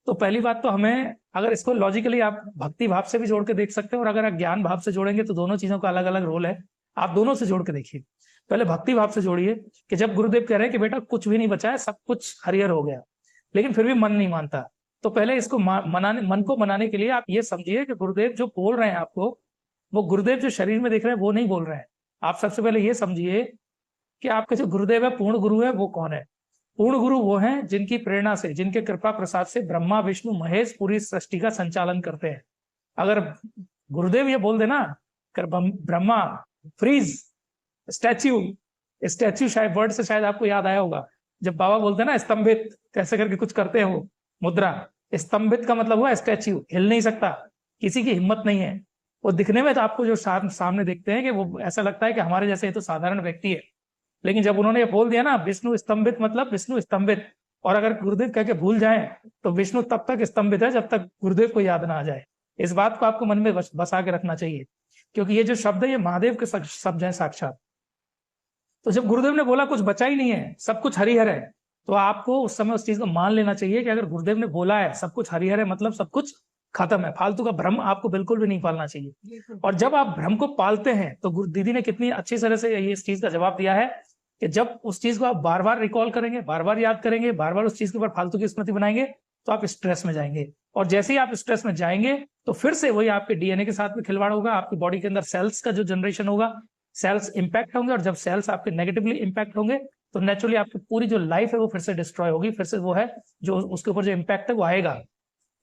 तो पहली बात तो हमें, अगर इसको लॉजिकली आप भक्ति भाव से भी जोड़ के देख सकते हैं, और अगर आप ज्ञान भाव से जोड़ेंगे तो दोनों चीजों का अलग अलग रोल है। आप दोनों से जोड़ के देखिए। पहले भक्ति भाव से जोड़िए कि जब गुरुदेव कह रहे हैं कि बेटा कुछ भी नहीं बचा है, सब कुछ हरियर हो गया, लेकिन फिर भी मन नहीं मानता, तो पहले इसको मनाने, मन को मनाने के लिए आप ये समझिए कि गुरुदेव जो बोल रहे हैं आपको, वो गुरुदेव जो शरीर में दिख रहे हैं वो नहीं बोल रहे हैं। आप सबसे पहले ये समझिए कि आपके जो गुरुदेव है, पूर्ण गुरु है, वो कौन है। पूर्ण गुरु वो हैं जिनकी प्रेरणा से, जिनके कृपा प्रसाद से ब्रह्मा विष्णु महेश पूरी सृष्टि का संचालन करते हैं। अगर गुरुदेव ये बोल देना कर ब्रह्मा फ्रीज, स्टैच्यू, स्टैच्यू शायद वर्ड से शायद आपको याद आया होगा, जब बाबा बोलते हैं ना स्तंभित, कैसे करके कुछ करते हो मुद्रा, स्तंभित का मतलब हुआ स्टैच्यू, हिल नहीं सकता, किसी की हिम्मत नहीं है। वो दिखने में तो आपको जो सामने देखते हैं कि वो ऐसा लगता है कि हमारे जैसे तो साधारण व्यक्ति है, लेकिन जब उन्होंने ये बोल दिया ना विष्णु स्तंभित, मतलब विष्णु स्तंभित, और अगर गुरुदेव कह के भूल जाए तो विष्णु तब तक स्तंभित है जब तक गुरुदेव को याद ना आ जाए। इस बात को आपको मन में बसा के रखना चाहिए, क्योंकि ये जो शब्द है ये महादेव के शब्द हैं साक्षात। तो जब गुरुदेव ने बोला कुछ बचा ही नहीं है, सब कुछ हरिहर है, तो आपको उस समय उस चीज को मान लेना चाहिए कि अगर गुरुदेव ने बोला है सब कुछ हरिहर है, मतलब सब कुछ खत्म है। फालतू का भ्रम आपको बिल्कुल भी नहीं पालना चाहिए। और जब आप भ्रम को पालते हैं तो गुरु दीदी ने कितनी अच्छी तरह से ये इस चीज का जवाब दिया है कि जब उस चीज को आप बार बार रिकॉल करेंगे, बार बार याद करेंगे, बार बार उस चीज के ऊपर फालतू की स्मृति बनाएंगे, तो आप स्ट्रेस में जाएंगे। और जैसे ही आप स्ट्रेस में जाएंगे तो फिर से वही आपके डीएनए के साथ में खिलवाड़ होगा, आपकी बॉडी के अंदर सेल्स का जो जनरेशन होगा, सेल्स इंपैक्ट होंगे, और जब सेल्स आपके नेगेटिवली इंपैक्ट होंगे तो नेचुरली आपकी पूरी जो लाइफ है वो फिर से डिस्ट्रॉय होगी, फिर से वो है जो उसके ऊपर जो इम्पैक्ट है वो आएगा।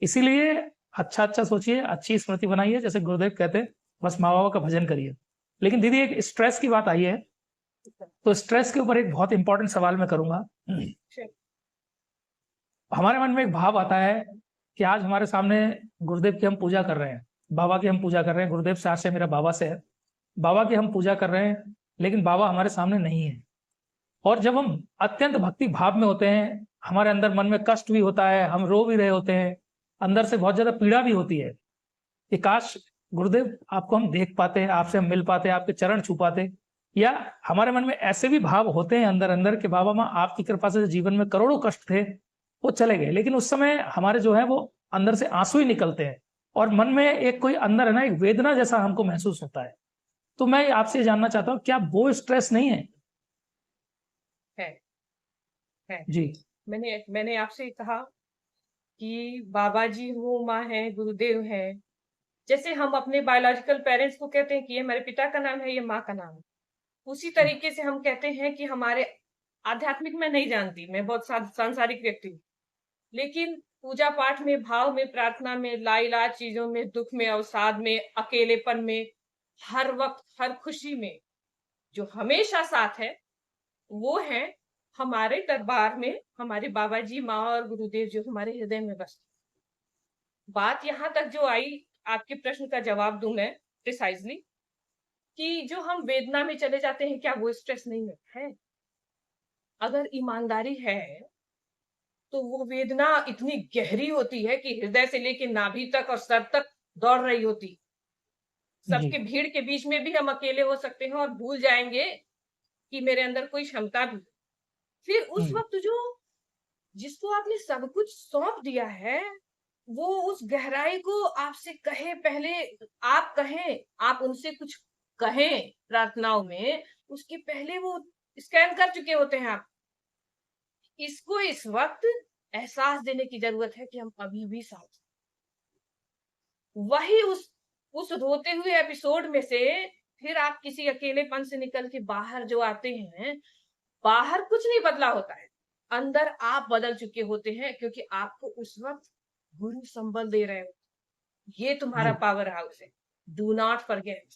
इसीलिए अच्छा अच्छा सोचिए, अच्छी स्मृति बनाइए, जैसे गुरुदेव कहते हैं, बस माँ बाबा का भजन करिए। लेकिन दीदी एक स्ट्रेस की बात आई है, तो स्ट्रेस के ऊपर एक बहुत इंपॉर्टेंट सवाल मैं करूंगा। हमारे मन में एक भाव आता है कि आज हमारे सामने गुरुदेव की हम पूजा कर रहे हैं, बाबा की हम पूजा कर रहे हैं, गुरुदेव से आशय मेरा बाबा से है, बाबा की हम पूजा कर रहे हैं, लेकिन बाबा हमारे सामने नहीं है। और जब हम अत्यंत भक्ति भाव में होते हैं, हमारे अंदर मन में कष्ट भी होता है, हम रो भी रहे होते हैं, अंदर से बहुत ज्यादा पीड़ा भी होती है कि काश गुरुदेव आपको हम देख पाते, आपसे हम मिल पाते, आपके चरण छू पाते। या हमारे मन में ऐसे भी भाव होते हैं अंदर अंदर कि बाबा माँ आपकी कृपा से जीवन में करोड़ों कष्ट थे वो चले गए, लेकिन उस समय हमारे जो है वो अंदर से आंसू ही निकलते हैं, और मन में एक कोई अंदर है ना, एक वेदना जैसा हमको महसूस होता है। तो मैं आपसे जानना चाहता हूँ, क्या वो स्ट्रेस नहीं है? है जी। मैंने आपसे कहा कि बाबा जी वो माँ है, गुरुदेव है। जैसे हम अपने बायोलॉजिकल पेरेंट्स को कहते हैं कि ये मेरे पिता का नाम है, ये माँ का नाम है, उसी तरीके से हम कहते हैं कि हमारे आध्यात्मिक में नहीं जानती, मैं बहुत सांसारिक व्यक्ति हूँ, लेकिन पूजा पाठ में, भाव में, प्रार्थना में, लाइलाज चीजों में, दुख में, अवसाद में, अकेलेपन में, हर वक्त, हर खुशी में जो हमेशा साथ है, वो है हमारे दरबार में हमारे बाबा जी, माँ और गुरुदेव जो हमारे हृदय में बसते। बात यहां तक जो आई, आपके प्रश्न का जवाब दूं मैं प्रिसाइजली, कि जो हम वेदना में चले जाते हैं, क्या वो स्ट्रेस नहीं है? अगर ईमानदारी है तो वो वेदना इतनी गहरी होती है कि हृदय से लेके नाभि तक और सर तक दौड़ रही होती। सबके भीड़ के बीच में भी हम अकेले हो सकते हैं और भूल जाएंगे कि मेरे अंदर कोई क्षमता भी। फिर उस वक्त जो जिसको आपने सब कुछ सौंप दिया है, वो उस गहराई को आपसे कहे, पहले आप कहें, आप उनसे कुछ कहें प्रार्थनाओं में, उसके पहले वो स्कैन कर चुके होते हैं आप। इसको इस वक्त एहसास देने की जरूरत है कि हम अभी भी साथ। वही उस रोते हुए एपिसोड में से फिर आप किसी अकेलेपन से निकल के बाहर जो आते हैं, बाहर कुछ नहीं बदला होता है, अंदर आप बदल चुके होते हैं, क्योंकि आपको उस वक्त गुरु संबल दे रहे हो। ये तुम्हारा पावर हाउस है। Do not forget,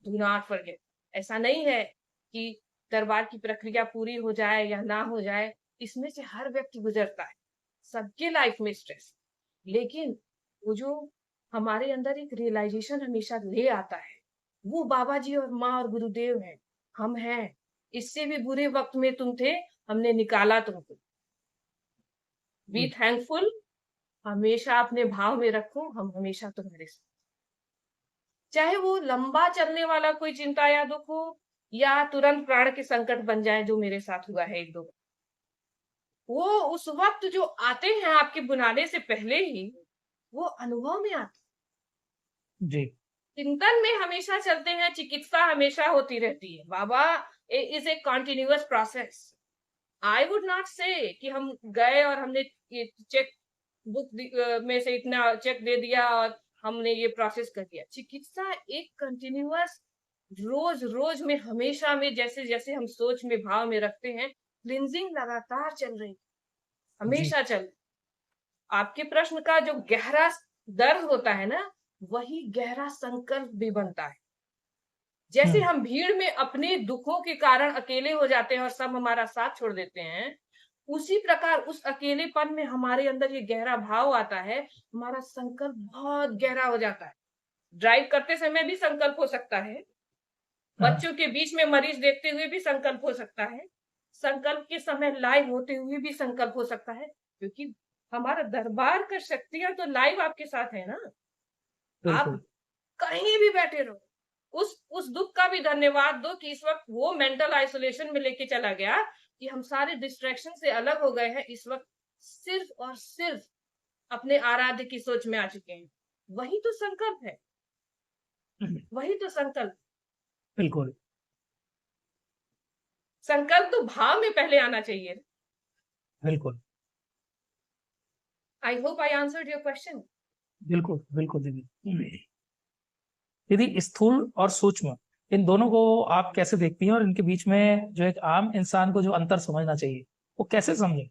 do not forget. ऐसा नहीं है कि दरबार की प्रक्रिया पूरी हो जाए या ना हो जाए, इसमें से हर व्यक्ति गुजरता है, सबके लाइफ में स्ट्रेस, लेकिन वो जो हमारे अंदर एक रियलाइजेशन हमेशा ले आता है, वो बाबा जी और माँ और गुरुदेव हैं, हम हैं। इससे भी बुरे वक्त में तुम थे, हमने निकाला तुमको। बी थैंकफुल, हमेशा अपने भाव में रखो, हम हमेशा तुम्हारे साथ। चाहे वो लंबा चलने वाला कोई चिंता या दुख हो, या तुरंत प्राण के संकट बन जाए, जो मेरे साथ हुआ है एक दो, वो उस वक्त जो आते हैं आपके बुलाने से पहले ही, वो अनुभव में आते जी। चिंतन में हमेशा चलते हैं, चिकित्सा हमेशा होती रहती है। बाबा is a continuous process. I would not say कि हम गए और हमने ये चेक बुक में से इतना चेक दे दिया और हमने ये प्रोसेस कर दिया। चिकित्सा एक कंटिन्यूअस रोज रोज में, हमेशा में, जैसे जैसे हम सोच में, भाव में रखते हैं, क्लींजिंग लगातार चल रही, जी। हमेशा चल। आपके प्रश्न का जो गहरा दर्द होता है ना, वही गहरा संकल्प भी बनता है। जैसे हम्म। हम भीड़ में अपने दुखों के कारण अकेले हो जाते हैं और सब हमारा साथ छोड़ देते हैं, उसी प्रकार उस अकेलेपन में हमारे अंदर ये गहरा भाव आता है, हमारा संकल्प बहुत गहरा हो जाता है। ड्राइव करते समय भी संकल्प हो सकता है, हाँ। बच्चों के बीच में मरीज देखते हुए भी संकल्प हो सकता है, संकल्प के समय लाइव होते हुए भी संकल्प हो सकता है, क्योंकि हमारा दरबार का शक्तियां तो लाइव आपके साथ है ना। आप बिल्कुल। कहीं भी बैठे रहो, उस दुख का भी धन्यवाद दो कि इस वक्त वो मेंटल आइसोलेशन में लेके चला गया, कि हम सारे डिस्ट्रैक्शन से अलग हो गए हैं, इस वक्त सिर्फ और सिर्फ अपने आराध्य की सोच में आ चुके हैं। वही तो संकल्प है, वही तो संकल्प। बिल्कुल। संकल्प तो भाव में पहले आना चाहिए। बिल्कुल। I hope I answered your question. बिल्कुल बिल्कुल दीदी। दीदी, स्थूल और सूक्ष्म, इन दोनों को आप कैसे देखती हैं, और इनके बीच में जो एक आम इंसान को जो अंतर समझना चाहिए, वो कैसे समझे?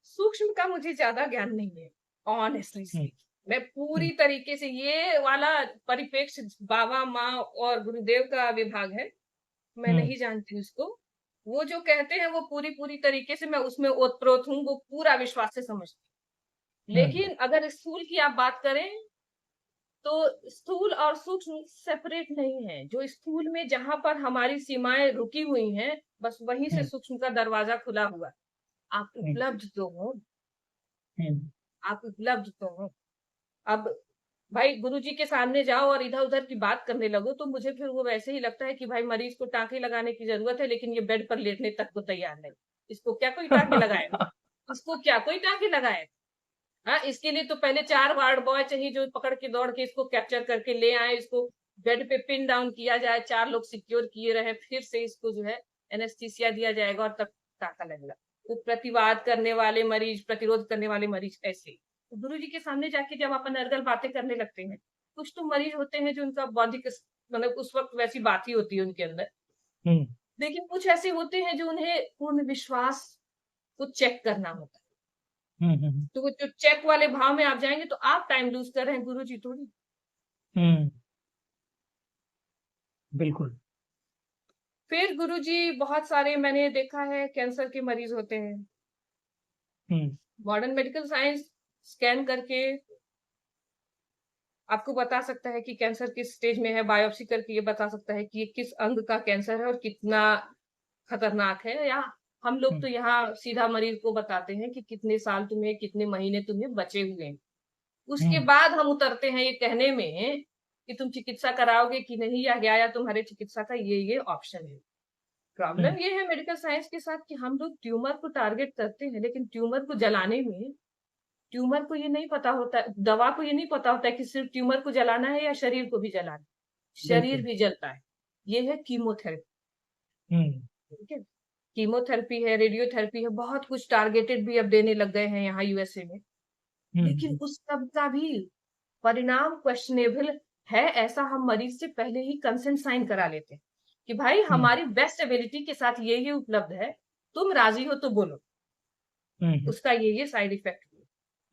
सूक्ष्म का मुझे ज्यादा ज्ञान नहीं है, ऑनेस्टली हम्म। स्पीक। मैं पूरी हम्म। तरीके से, ये वाला परिप्रेक्ष्य बाबा माँ और गुरुदेव का विभाग है, मैं हम्म। नहीं जानती उसको। वो जो कहते हैं वो पूरी पूरी तरीके से मैं उसमें ओतप्रोत हूँ, वो पूरा विश्वास से समझती हूँ। हम्म। लेकिन अगर स्थूल की आप बात करें, तो स्थूल और सूक्ष्म सेपरेट नहीं है। जो स्थूल में जहां पर हमारी सीमाएं रुकी हुई हैं, बस वहीं से हम्म। सूक्ष्म का दरवाजा खुला हुआ है। आप हम्म। उपलब्ध तो हो, हम्म। आप उपलब्ध तो हो। अब भाई गुरुजी के सामने जाओ और इधर उधर की बात करने लगो, तो मुझे फिर वो वैसे ही लगता है कि भाई मरीज को टाँके लगाने की जरूरत है, लेकिन ये बेड पर लेटने तक को तैयार नहीं। इसको क्या कोई टाँके लगाएगा? इसको क्या कोई टाँके लगाएगा? हाँ, इसके लिए तो पहले 4 वार्ड बॉय चाहिए, जो पकड़ के दौड़ के इसको कैप्चर करके ले आए, इसको बेड पे पिन डाउन किया जाए, 4 लोग सिक्योर किए रहे, फिर से इसको जो है एनेस्थीसिया दिया जाएगा और तब टाँका लगेगा। वो प्रतिवाद करने वाले मरीज, प्रतिरोध करने वाले मरीज ऐसे। तो गुरु जी के सामने जाके जब अपन अनर्गल बातें करने लगते हैं, कुछ तो मरीज होते हैं जो उनका बौद्धिक मतलब उस वक्त वैसी बात ही होती है उनके अंदर। हम्म। लेकिन कुछ ऐसे होते हैं जो उन्हें पूर्ण विश्वास को चेक करना होता है। हम्म। तो वो जो चेक वाले भाव में आप जाएंगे तो आप टाइम लूज कर रहे हैं, गुरु जी थोड़ी। हम्म। बिल्कुल। फिर गुरु जी बहुत सारे मैंने देखा है कैंसर के मरीज होते हैं, हम्म। मॉडर्न मेडिकल साइंस स्कैन करके आपको बता सकता है कि कैंसर किस स्टेज में है, बायोप्सी करके ये बता सकता है कि ये किस अंग का कैंसर है और कितना खतरनाक है। या हम लोग हम्म। तो यहाँ सीधा मरीज को बताते हैं कि कितने साल तुम्हें, कितने महीने तुम्हें बचे हुए हैं। उसके हम्म। बाद हम उतरते हैं ये कहने में कि तुम चिकित्सा कराओगे कि नहीं, या तुम्हारे चिकित्सा का ये ऑप्शन है। हम्म। प्रॉब्लम ये है मेडिकल साइंस के साथ कि हम लोग ट्यूमर को टारगेट करते हैं, लेकिन ट्यूमर को जलाने में ट्यूमर को ये नहीं पता होता, दवा को ये नहीं पता होता है कि सिर्फ ट्यूमर को जलाना है या शरीर को भी जलाना है। शरीर बिल्कुल। भी जलता है। ये है कीमोथेरेपी। हम्म। ठीक है, कीमोथेरेपी है, रेडियोथेरेपी है, बहुत कुछ टारगेटेड भी अब देने लग गए हैं यहाँ यूएसए में। लेकिन हम्म। उस सब का भी परिणाम क्वेश्चनेबल है। ऐसा हम मरीज से पहले ही कंसेंट साइन करा लेते हैं कि भाई हम्म। हमारी बेस्ट एबिलिटी के साथ ये उपलब्ध है, तुम राजी हो तो बोलो, हम्म। उसका ये साइड इफेक्ट।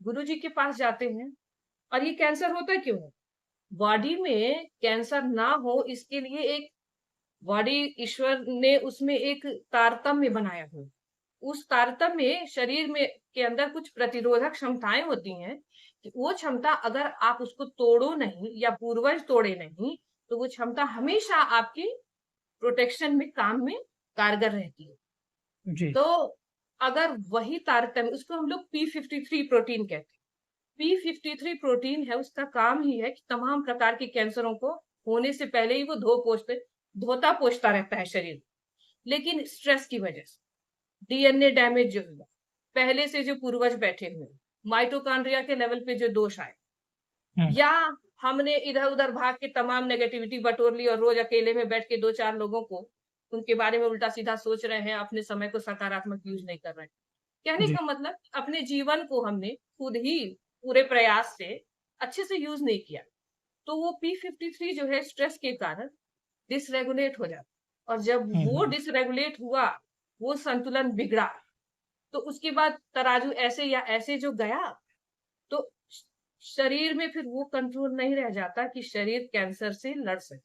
गुरु जी के पास जाते हैं, और ये कैंसर होता क्यों है? बॉडी में कैंसर ना हो इसके लिए एक बॉडी, ईश्वर ने उसमें एक तारतम्य बनाया हुआ। उस तारतम्य शरीर में के अंदर कुछ प्रतिरोधक क्षमताएं होती हैं, कि वो क्षमता अगर आप उसको तोड़ो नहीं या पूर्वज तोड़े नहीं, तो वो क्षमता हमेशा आपकी प्रोटेक्शन में, काम में कारगर रहती है। जी। तो अगर वही तारतम्य, उसको हम लोग P53 प्रोटीन कहते हैं। P53 प्रोटीन है, उसका काम ही है कि तमाम प्रकार के कैंसरों को होने से पहले ही वो धोता पोछता रहता है शरीर। लेकिन स्ट्रेस की वजह से, डीएनए डैमेज जो हुआ, पहले से जो पूर्वज बैठे हुए, माइटोकॉन्ड्रिया के लेवल पे जो दोष आए, हम्म। या हमने इधर उधर भाग के तमाम नेगेटिविटी बटोर ली और रोज अकेले में बैठ के 2-4 लोगों को उनके बारे में उल्टा सीधा सोच रहे हैं, अपने समय को सकारात्मक यूज नहीं कर रहे हैं। कहने जी। का मतलब अपने जीवन को हमने खुद ही पूरे प्रयास से अच्छे से यूज नहीं किया, तो वो P53 जो है स्ट्रेस के कारण डिसरेगुलेट हो जाता, और जब हुँ, वो हुँ। डिसरेगुलेट हुआ, वो संतुलन बिगड़ा, तो उसके बाद तराजू ऐसे या ऐसे जो गया, तो शरीर में फिर वो कंट्रोल नहीं रह जाता कि शरीर कैंसर से लड़ सके।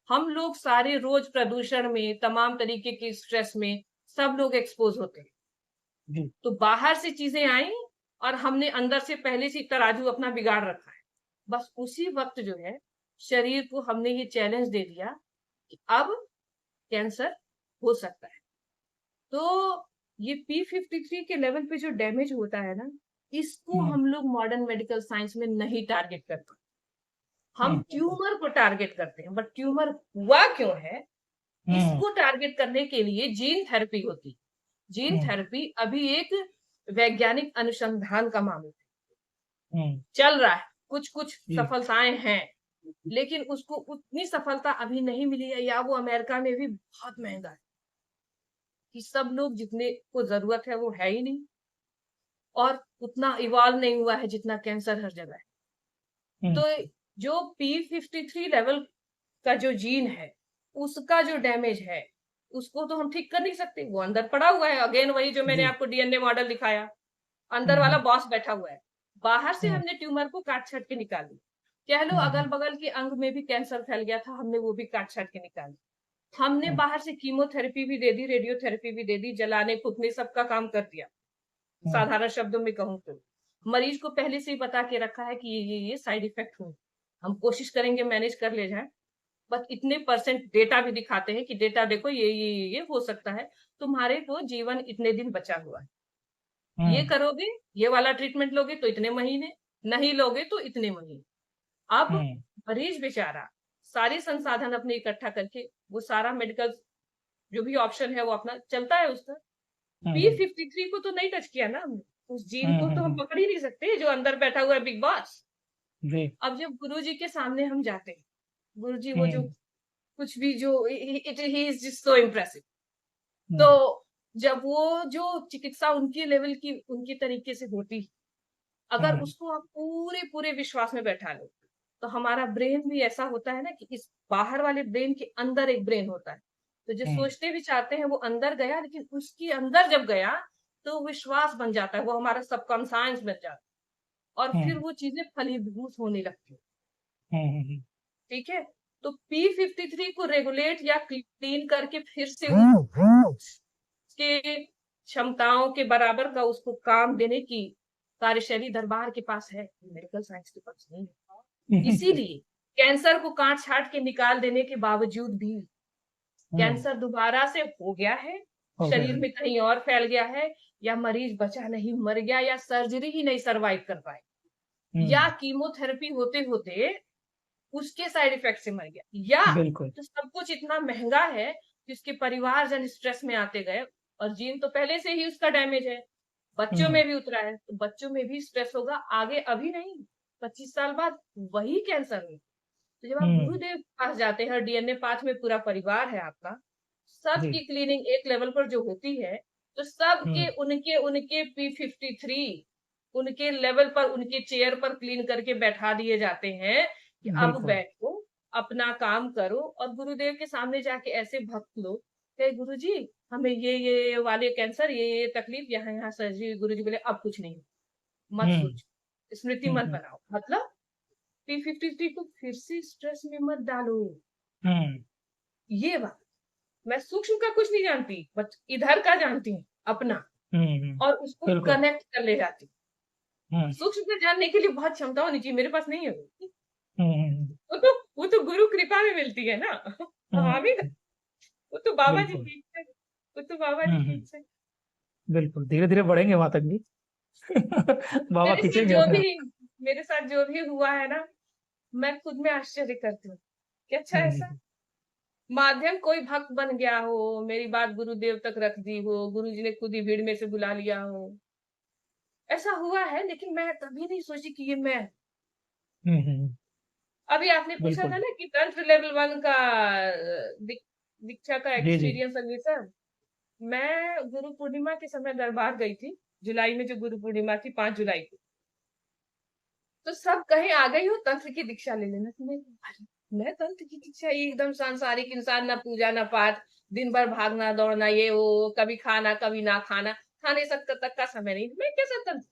हम लोग सारे रोज प्रदूषण में, तमाम तरीके के स्ट्रेस में सब लोग एक्सपोज होते हैं, जी। तो बाहर से चीजें आई और हमने अंदर से पहले से तराजू अपना बिगाड़ रखा है। बस उसी वक्त जो है शरीर को हमने ये चैलेंज दे दिया कि अब कैंसर हो सकता है। तो ये P53 के लेवल पे जो डैमेज होता है ना, इसको हुँ, हम लोग मॉडर्न मेडिकल साइंस में नहीं टारगेट करते, हम हुँ, ट्यूमर को टारगेट करते हैं। बट ट्यूमर हुआ क्यों है, हुँ, इसको टारगेट करने के लिए जीन थेरेपी होती है। जीन हुँ, थेरेपी अभी एक वैज्ञानिक अनुसंधान का मामला हुँ। चल रहा है, कुछ कुछ जी। सफलताएं हैं, लेकिन उसको उतनी सफलता अभी नहीं मिली है, या वो अमेरिका में भी बहुत महंगा है कि सब लोग जितने को जरूरत है वो है ही नहीं, और उतना इवॉल्व नहीं हुआ है जितना कैंसर हर जगह है। हुँ, तो जो P53 लेवल का जो जीन है, उसका जो डैमेज है, उसको तो हम ठीक कर नहीं सकते, वो अंदर पड़ा हुआ है। अगेन वही जो मैंने जी। आपको डीएनए मॉडल दिखाया, हुँ, अंदर वाला हुँ, बॉस बैठा हुआ है। बाहर से हुँ, हमने ट्यूमर को काट छाट के निकाल दिया, कह लो हुँ, अगल हुँ, बगल के अंग में भी कैंसर फैल गया था, हमने वो भी काट छाट के निकाल दिया। हमने हुँ, बाहर से कीमोथेरेपी भी दे दी, रेडियोथेरेपी भी दे दी, जलाने फूकने सबका काम कर दिया। हुँ, साधारण शब्दों में कहूँ तो मरीज को पहले से ही बता के रखा है कि ये साइड इफेक्ट हुए, हम कोशिश करेंगे मैनेज कर ले जाए, बस इतने परसेंट डेटा भी दिखाते हैं कि डेटा देखो ये हो सकता है, तुम्हारे को जीवन इतने दिन बचा हुआ है, ये हुँ, करोगे, ये वाला ट्रीटमेंट लोगे तो इतने महीने, नहीं लोगे तो इतने महीने। अब हुँ, मरीज बेचारा सारे संसाधन अपने इकट्ठा करके वो सारा मेडिकल जो भी ऑप्शन है वो अपना चलता है उस पर। हुँ, हुँ, P53 को तो नहीं टच किया ना हमने, उस जीन हुँ, को हुँ, तो हम हुँ। पकड़ ही नहीं सकते जो अंदर बैठा हुआ है बिग बॉस। जी। अब जब गुरुजी के सामने हम जाते हैं, गुरुजी वो जो हुँ, कुछ भी जो it he is just so impressive. तो हुँ, जब वो जो चिकित्सा उनकी लेवल की उनकी तरीके से होती, अगर हुँ, उसको आप पूरे पूरे विश्वास में बैठा लो, तो हमारा ब्रेन भी ऐसा होता है ना कि इस बाहर वाले ब्रेन के अंदर एक ब्रेन होता है, तो जो हुँ, सोचते विचारते हैं वो अंदर गया, लेकिन उसके अंदर जब गया तो विश्वास बन जाता है, वो हमारा सबकॉन्शियस बन जाता है, और हुँ, फिर वो चीजें फलीभूत होने लगती है। हुँ, हुँ, ठीक है, तो P53 को रेगुलेट या क्लीन करके फिर से हुँ, उसके क्षमताओं के बराबर का उसको काम देने की कार्यशैली दरबार के पास है, मेडिकल साइंस के पास नहीं है। इसीलिए कैंसर को काट छाट के निकाल देने के बावजूद भी हुँ, कैंसर दोबारा से हो गया है, हो गया शरीर है। में कहीं और फैल गया है, या मरीज बचा नहीं मर गया, या सर्जरी ही नहीं सरवाइव कर पाए, या हुँ, कीमोथेरेपी होते होते उसके साइड इफेक्ट से मर गया, या बिल्कुल। तो सब कुछ इतना महंगा है जिसके परिवारजन स्ट्रेस में आते गए, और जीन तो पहले से ही उसका डैमेज है, बच्चों हुँ, में भी उतरा है, तो बच्चों में भी स्ट्रेस होगा आगे, अभी नहीं 25 साल बाद वही कैंसर में। तो जब आप हुँ, गुरुदेव के पास जाते हैं, डीएनए पाथ में पूरा परिवार है आपका, जी। सबकी क्लीनिंग एक लेवल पर जो होती है, तो सबके हुँ, उनके उनके P53 उनके लेवल पर उनके चेयर पर क्लीन करके बैठा दिए जाते हैं कि अब बिल्कुल। बैठो, अपना काम करो, और गुरुदेव के सामने जाके ऐसे भक्त लोग कहे गुरुजी हमें ये वाले कैंसर, ये तकलीफ, यहाँ यहाँ सर्जरी, गुरुजी बोले अब कुछ नहीं, मत हुँ, सोचो, स्मृति हुँ, मत हुँ, बनाओ, मतलब P53 को फिर से स्ट्रेस में मत डालो। हुँ, ये बात, मैं सूक्ष्म का कुछ नहीं जानती, बट इधर का जानती हूँ अपना, हुँ, हुँ, और उसको बिल्कुल। कनेक्ट कर ले जाती हूँ। हुँ, सूक्ष्म को जानने के लिए बहुत क्षमता होनी चाहिए, मेरे पास नहीं है वो। हुँ, हुँ, वो तो गुरु कृपा में मिलती है ना। हुँ, हमें, वो तो बाबा जी बिल्कुल। की इच्छा है, वो तो बाबा हुँ, जी की हुँ, इच्छा है। बिल्कुल, धीरे-धीरे बढ़ेंगे वहाँ तक भी। बाबा मेरे साथ खींचेंगे जो अपने आप। भी मेरे साथ जो भी हुआ है ना, मैं खुद में आश्चर्य करती हूँ कि अच्छा हुँ, ऐसा हुँ, माध्यम कोई भक्त बन गया हो, मेरी बात गुरुदेव तक रख दी हो, गुरुजी ने खुद ही भीड़ में से बुला लिया हो, ऐसा हुआ है, लेकिन मैं कभी नहीं सोची कि ये मैं। हुँ, हुँ, अभी आपने पूछा था बिल्कुल। ना कि तंत्र लेवल 1 का दीक्षा का जी, जी। एक्सपीरियंस अभी सर, मैं गुरु पूर्णिमा के समय दरबार गई थी, जुलाई में जो गुरु पूर्णिमा थी 5 जुलाई को, तो सब कहे आ गई हो तंत्र की दीक्षा ले लेना। तो मैं तंत्र की दीक्षा, ये एकदम सांसारिक इंसान, ना पूजा ना पाठ, दिन भर भागना दौड़ना, ये वो, कभी खाना कभी ना खाना, खाने तक का समय नहीं, मैं कैसे तंत्र।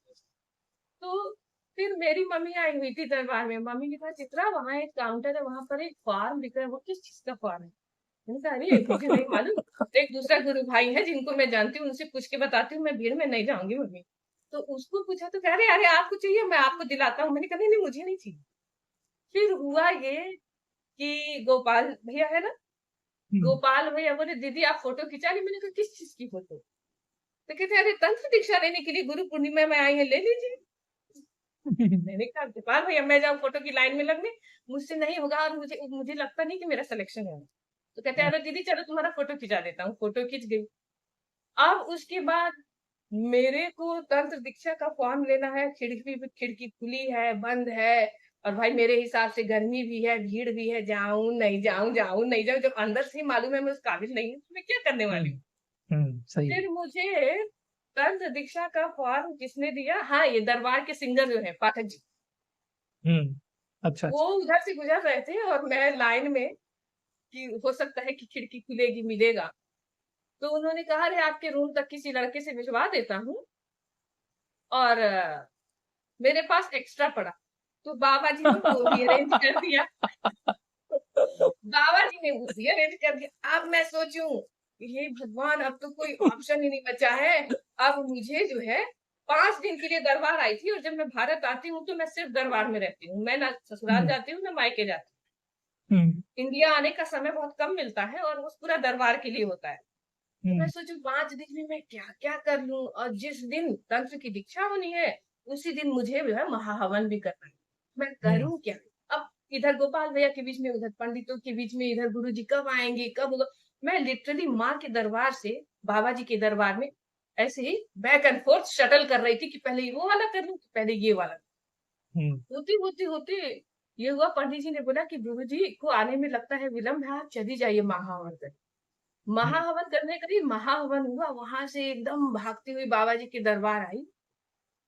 तो फिर मेरी मम्मी आई हुई थी दरबार में, मम्मी ने कहा चित्रा वहां एक काउंटर है, वहां पर एक फॉर्म लिखा है, वो किस चीज का फॉर्म है। मैंने कहा अरे मुझे नहीं मालूम, एक दूसरा गुरु भाई है जिनको मैं जानती हूँ, उनसे पूछ के बताती हूँ, मैं भीड़ में नहीं जाऊंगी मम्मी। तो उसको पूछा तो कह रहे अरे आपको चाहिए मैं आपको दिलाता हूँ। मैंने कहा नहीं नहीं मुझे नहीं चाहिए। फिर हुआ ये कि गोपाल भैया है ना, गोपाल भैया बोले दीदी आप फोटो खिंचा रही। मैंने कहा किस चीज की फोटो। तो कहते अरे तंत्र दीक्षा लेने के लिए गुरु पूर्णिमा में आई है, ले लीजिए। मैंने कहा गोपाल भैया मैं जाऊँ फोटो की लाइन में लगने, मुझसे नहीं होगा, और मुझे मुझे लगता नहीं कि मेरा सिलेक्शन है। तो कहते अरे दीदी चलो तुम्हारा फोटो खिंचा देता हूँ। फोटो खिंच गई। अब उसके बाद मेरे को तंत्र दीक्षा का फॉर्म लेना है, खिड़की खुली है बंद है, और भाई मेरे हिसाब से गर्मी भी है भीड़ भी है, जाऊं नहीं जाऊं, जाऊं नहीं जाऊं, जब अंदर से ही मालूम है मैं उस काबिल नहीं हूँ तो मैं क्या करने वाली हूँ। सही है। फिर मुझे तंत्र दीक्षा का फॉर्म किसने दिया, हाँ ये दरबार के सिंगर जो है पाठक जी, अच्छा वो अच्छा। उधर से गुजर रहे थे और मैं लाइन में कि हो सकता है कि खिड़की खुलेगी मिलेगा। तो उन्होंने कहा अरे आपके रूम तक किसी लड़के से भिजवा देता हूँ, और मेरे पास एक्स्ट्रा पड़ा, तो बाबा जी ने वो भी अरेंज कर दिया। बाबा जी ने वो भी अरेंज कर दिया। अब मैं सोचूं ये भगवान अब तो कोई ऑप्शन ही नहीं बचा है। अब मुझे जो है 5 दिन के लिए दरबार आई थी, और जब मैं भारत आती हूँ तो मैं सिर्फ दरबार में रहती हूँ, मैं ना ससुराल जाती हूँ ना मायके जाती हूँ। इंडिया आने का समय बहुत कम मिलता है और वो पूरा दरबार के लिए होता है। तो मैं सोचू 5 दिन में मैं क्या क्या कर लूं, और जिस दिन तंत्र की दीक्षा होनी है उसी दिन मुझे जो है महाहवन भी करना है। मैं करूं क्या। अब इधर गोपाल भैया के बीच में, उधर पंडितों के बीच में, इधर गुरु जी कब आएंगे कब होगा। मैं लिटरली माँ के दरबार से बाबा जी के दरबार में ऐसे ही बैक एंड फोर्थ शटल कर रही थी कि पहले वो वाला कर लूं पहले ये वाला। होते होते होते ये हुआ, पंडित जी ने बोला कि गुरु जी को आने में लगता है विलम्ब है, आप चली जाइए महाहवन करने। महाहवन करने का भी महाहवन हुआ, वहां से एकदम भागती हुई बाबा जी के दरबार आई,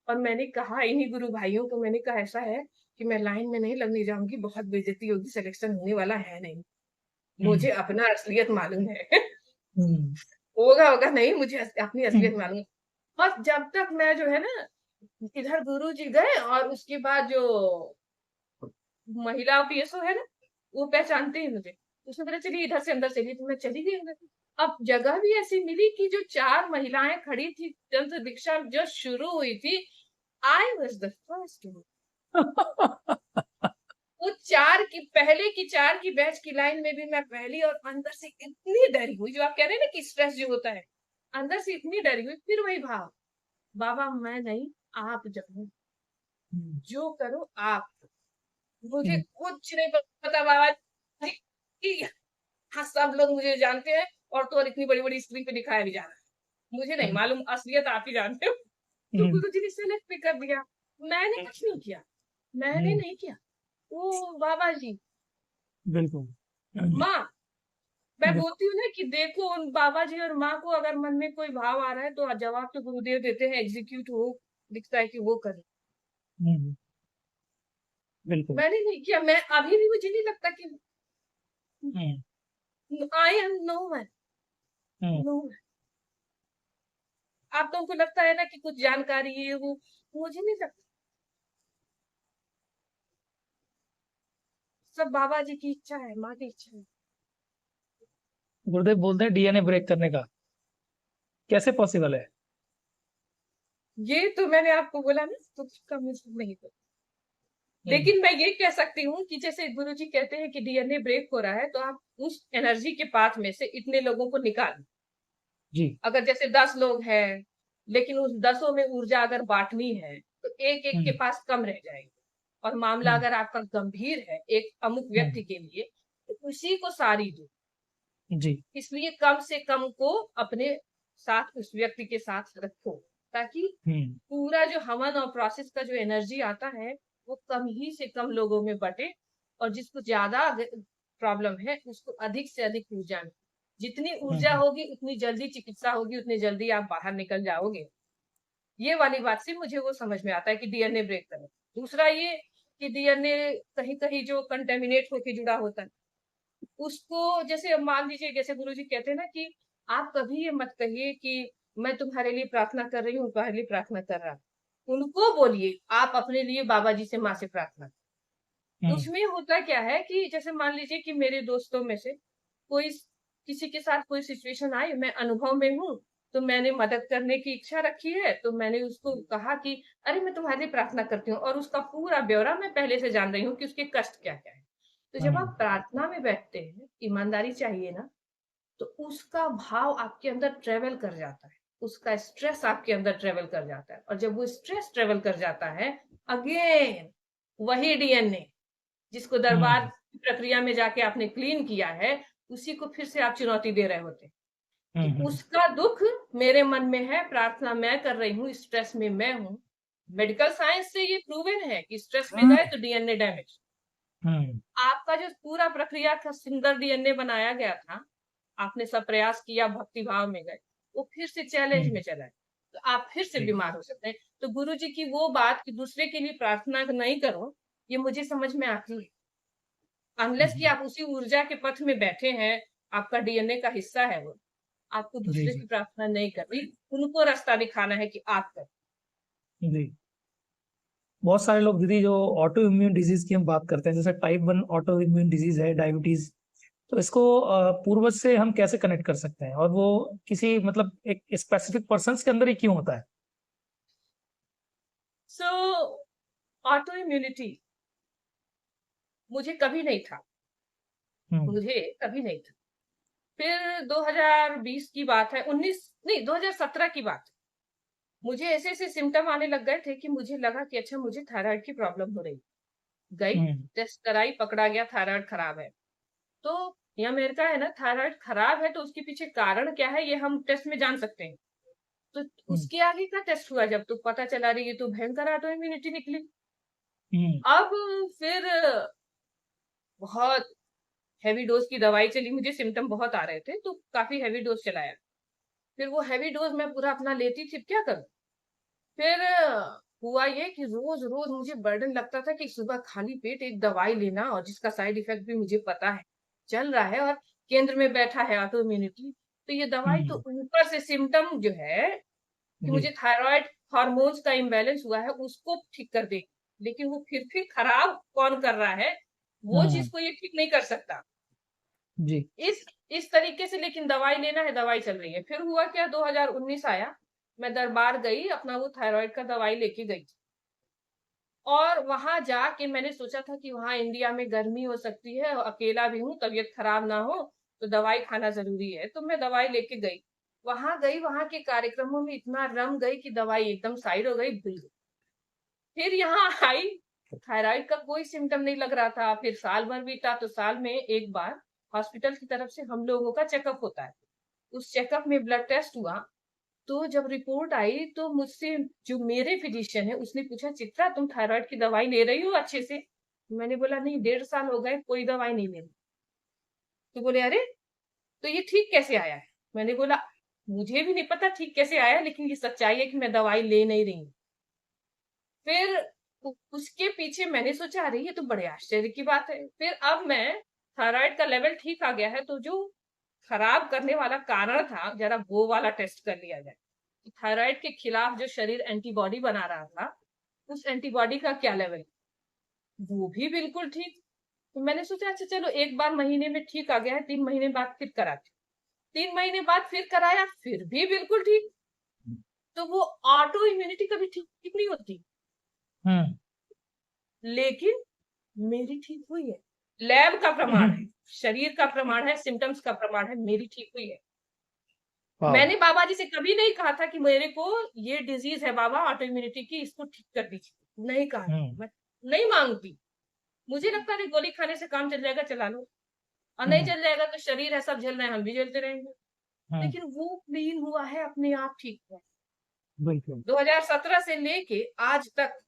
और मैंने कहा इन्हीं गुरु भाइयों को, मैंने कहा ऐसा है कि मैं लाइन में नहीं लगने जाऊंगी, बहुत बेइज्जती होगी, सिलेक्शन होने वाला है नहीं, मुझे अपना असलियत मालूम है। होगा होगा नहीं, मुझे अपनी असलियत मालूम है। बस जब तक मैं जो है ना, इधर गुरु जी गए और उसके बाद जो महिला पीएसओ है ना, वो पहचानते हैं मुझे, उसने बोला चलिए इधर से अंदर चलिए, तो मैं चली गई अंदर। अब जगह भी ऐसी मिली कि जो 4 महिलाएं खड़ी थी, तंत्र दीक्षा जो शुरू हुई थी, आई वॉज द फर्स्ट। वो 4 की पहले की 4 की बैच की लाइन में भी मैं पहली, और अंदर से इतनी डरी हुई, जो आप कह रहे हैं ना कि स्ट्रेस जो होता है, अंदर से इतनी डरी हुई। फिर वही भाव, बाबा मैं नहीं आप जाओ, जो करो आप, मुझे कुछ नहीं पता बाबा जी। हाँ सब लोग मुझे जानते हैं, और तो और इतनी बड़ी बड़ी स्क्रीन पे दिखाया भी जा रहा है, मुझे नहीं मालूम, असलियत आप ही जानते हो। तो गुरु जी ने सेलेक्ट भी कर दिया, मैंने कुछ नहीं किया, मैंने नहीं किया, वो बाबा जी। बिल्कुल। माँ, मैं बोलती हूँ ना कि देखो उन बाबा जी और माँ को अगर मन में कोई भाव आ रहा है तो जवाब तो गुरुदेव देते हैं, एग्जीक्यूट हो दिखता है कि वो करे। बिल्कुल। मैंने नहीं किया, मैं अभी भी मुझे नहीं लगता कि I am no one, no. आप लोगों को लगता है ना कि कुछ जानकारी है वो, मुझे नहीं लगता। सब बाबा जी की इच्छा है, माँ की इच्छा है। गुरुदेव बोलते हैं डीएनए ब्रेक करने का, कैसे पॉसिबल है? ये तो मैंने आपको बोला ना, तो कम नहीं कर। लेकिन मैं ये कह सकती हूँ कि जैसे गुरु जी कहते हैं कि डीएनए ब्रेक हो रहा है, तो आप उस एनर्जी के पाथ में से इतने लोगों को निकाल। जी। अगर जैसे 10 लोग हैं, लेकिन उस 10 में ऊर्जा अगर बांटनी है तो एक एक के पास कम रह जाएगी, और मामला अगर आपका गंभीर है एक अमुक व्यक्ति के लिए, तो उसी को सारी दो। जी। इसलिए कम से कम को अपने साथ उस व्यक्ति के साथ रखो, ताकि पूरा जो हवन और प्रोसेस का जो एनर्जी आता है वो कम ही से कम लोगों में बटे, और जिसको ज्यादा प्रॉब्लम है उसको अधिक से अधिक ऊर्जा मिले। जितनी ऊर्जा होगी उतनी जल्दी चिकित्सा होगी, उतनी जल्दी आप बाहर निकल जाओगे। ये वाली बात से मुझे वो समझ में आता है कि डीएनए ब्रेक करें। दूसरा ये कि डीएनए कहीं कहीं जो कंटेमिनेट होके जुड़ा होता है, उसको जैसे अब मान लीजिए, जैसे गुरुजी कहते हैं ना कि आप कभी ये मत कहिए कि मैं तुम्हारे लिए प्रार्थना कर रही हूँ, तुम्हारे लिए प्रार्थना कर रहा हूं। उनको बोलिए आप अपने लिए बाबा जी से, माँ से प्रार्थना। उसमें होता क्या है कि जैसे मान लीजिए कि मेरे दोस्तों में से कोई, किसी के साथ कोई सिचुएशन आई, मैं अनुभव में हूँ, तो मैंने मदद करने की इच्छा रखी है, तो मैंने उसको कहा कि अरे मैं तुम्हारे लिए प्रार्थना करती हूँ, और उसका पूरा ब्यौरा मैं पहले से जान रही हूँ कि उसके कष्ट क्या क्या है। तो जब आप प्रार्थना में बैठते हैं, ईमानदारी चाहिए ना, तो उसका भाव आपके अंदर ट्रेवल कर जाता है, उसका स्ट्रेस आपके अंदर ट्रेवल कर जाता है, और जब वो स्ट्रेस ट्रेवल कर जाता है, अगेन वही डीएनए जिसको दरबार की प्रक्रिया में जाके आपने क्लीन किया है, उसी को फिर से आप चुनौती दे रहे होते कि उसका दुख मेरे मन में है, प्रार्थना मैं कर रही हूँ, स्ट्रेस में मैं हूँ। मेडिकल साइंस से ये प्रूवन है कि स्ट्रेस में गए तो डीएनए डैमेज। आपका जो पूरा प्रक्रिया था, सुंदर डीएनए बनाया गया था, आपने सब प्रयास किया, भक्ति भाव में गए, वो फिर से चैलेंज में चला है, तो आप फिर से बीमार हो सकते हैं। तो गुरु जी की वो बात कि दूसरे के लिए प्रार्थना नहीं करो, ये मुझे समझ में आती है। अनलेस कि आप उसी ऊर्जा के पथ में बैठे हैं, आपका डीएनए का हिस्सा है वो, आपको जी दूसरे जी की प्रार्थना नहीं करनी, उनको रास्ता दिखाना है कि आप करें। जी। बहुत सारे लोग दीदी जो ऑटो इम्यून डिजीज की हम बात करते हैं, जैसे टाइप 1 ऑटो इम्यून डिजीज है, डायबिटीज, तो इसको पूर्वज से हम कैसे कनेक्ट कर सकते हैं, और वो किसी मतलब एक स्पेसिफिक पर्सन्स के अंदर ही क्यों होता है? सो ऑटो इम्यूनिटी मुझे कभी नहीं था, मुझे कभी नहीं था। फिर 2020 की बात है, 19 नहीं 2017 की बात, मुझे ऐसे ऐसे सिम्टम आने लग गए थे कि मुझे लगा कि अच्छा मुझे थायराइड की प्रॉब्लम हो रही। गई, टेस्ट कराई, पकड़ा गया थायराइड खराब है। तो ये अमेरिका है ना, थायराइड खराब है तो उसके पीछे कारण क्या है ये हम टेस्ट में जान सकते हैं। तो उसके आगे का टेस्ट हुआ जब, तो पता चला रही ये तो भयंकर ऑटो इम्यूनिटी निकली। अब फिर बहुत हैवी डोज की दवाई चली, मुझे सिम्टम बहुत आ रहे थे तो काफी हैवी डोज चलाया। फिर वो हैवी डोज मैं पूरा अपना लेती थी, क्या करूं। फिर हुआ ये कि रोज रोज मुझे बर्डन लगता था कि सुबह खाली पेट एक दवाई लेना, और जिसका साइड इफेक्ट भी मुझे पता है चल रहा है, और केंद्र में बैठा है ऑटो इम्यूनिटी, तो ये दवाई तो ऊपर से सिम्टम जो है कि मुझे थायराइड हार्मोन्स का इम्बैलेंस हुआ है उसको ठीक कर दे, लेकिन वो फिर खराब कौन कर रहा है, वो चीज को ये ठीक नहीं कर सकता। जी इस तरीके से, लेकिन दवाई लेना है, दवाई चल रही है। फिर हुआ क्या, 2019 आया, मैं दरबार गई, अपना वो थायराइड का दवाई लेके गई, और वहां जाके मैंने सोचा था कि वहां इंडिया में गर्मी हो सकती है, और अकेला भी हूँ, तबीयत खराब ना हो, तो दवाई खाना जरूरी है, तो मैं दवाई लेके गई। वहां के कार्यक्रमों में इतना रम गई कि दवाई एकदम साइड हो गई, भूल गई। फिर यहाँ आई, थायराइड का कोई सिम्टम नहीं लग रहा था। फिर साल भर बीता, तो साल में एक बार हॉस्पिटल की तरफ से हम लोगों का चेकअप होता है। उस चेकअप में ब्लड टेस्ट हुआ, तो जब रिपोर्ट आई तो मुझसे जो मेरे फिजिशियन है उसने पूछा, चित्रा तुम थायराइड की दवाई ले रही हो अच्छे से? मैंने बोला नहीं, 1.5 साल हो गए कोई दवाई नहीं ले रही। तो बोले अरे, तो ये ठीक कैसे आया है? मैंने बोला मुझे भी नहीं पता ठीक कैसे आया, लेकिन ये सच्चाई है कि मैं दवाई ले नहीं रही हूँ। फिर उसके पीछे मैंने सोचा अरे ये तो बड़े आश्चर्य की बात है। फिर अब मैं, थायराइड का लेवल ठीक आ गया है, तो जो खराब करने वाला कारण था, जरा वो वाला टेस्ट कर लिया जाए। थायराइड के खिलाफ जो शरीर एंटीबॉडी बना रहा था, उस एंटीबॉडी का क्या लेवल, वो भी बिल्कुल ठीक। तो मैंने सोचा अच्छा चलो एक बार महीने में ठीक आ गया है, 3 महीने बाद फिर कराते। 3 महीने बाद फिर कराया, फिर भी बिल्कुल ठीक। तो वो ऑटो इम्यूनिटी कभी ठीक नहीं होती, लेकिन मेरी ठीक हुई है। लैब का प्रमाण है, शरीर का प्रमाण है, सिम्टम्स का प्रमाण है, मेरी ठीक हुई है। मैंने बाबा जी से कभी नहीं कहा था कि मेरे को ये डिजीज है बाबा ऑटो इम्यूनिटी की, इसको ठीक कर दीजिए, नहीं कहा। मैं नहीं मांगती, मुझे लगता है गोली खाने से काम चल जाएगा, चला लो, और नहीं चल जाएगा तो शरीर है, सब झेल रहे हैं, हम भी झेलते रहेंगे। लेकिन वो क्लीन हुआ है, अपने आप ठीक हुआ। बिल्कुल 2017 से लेके आज तक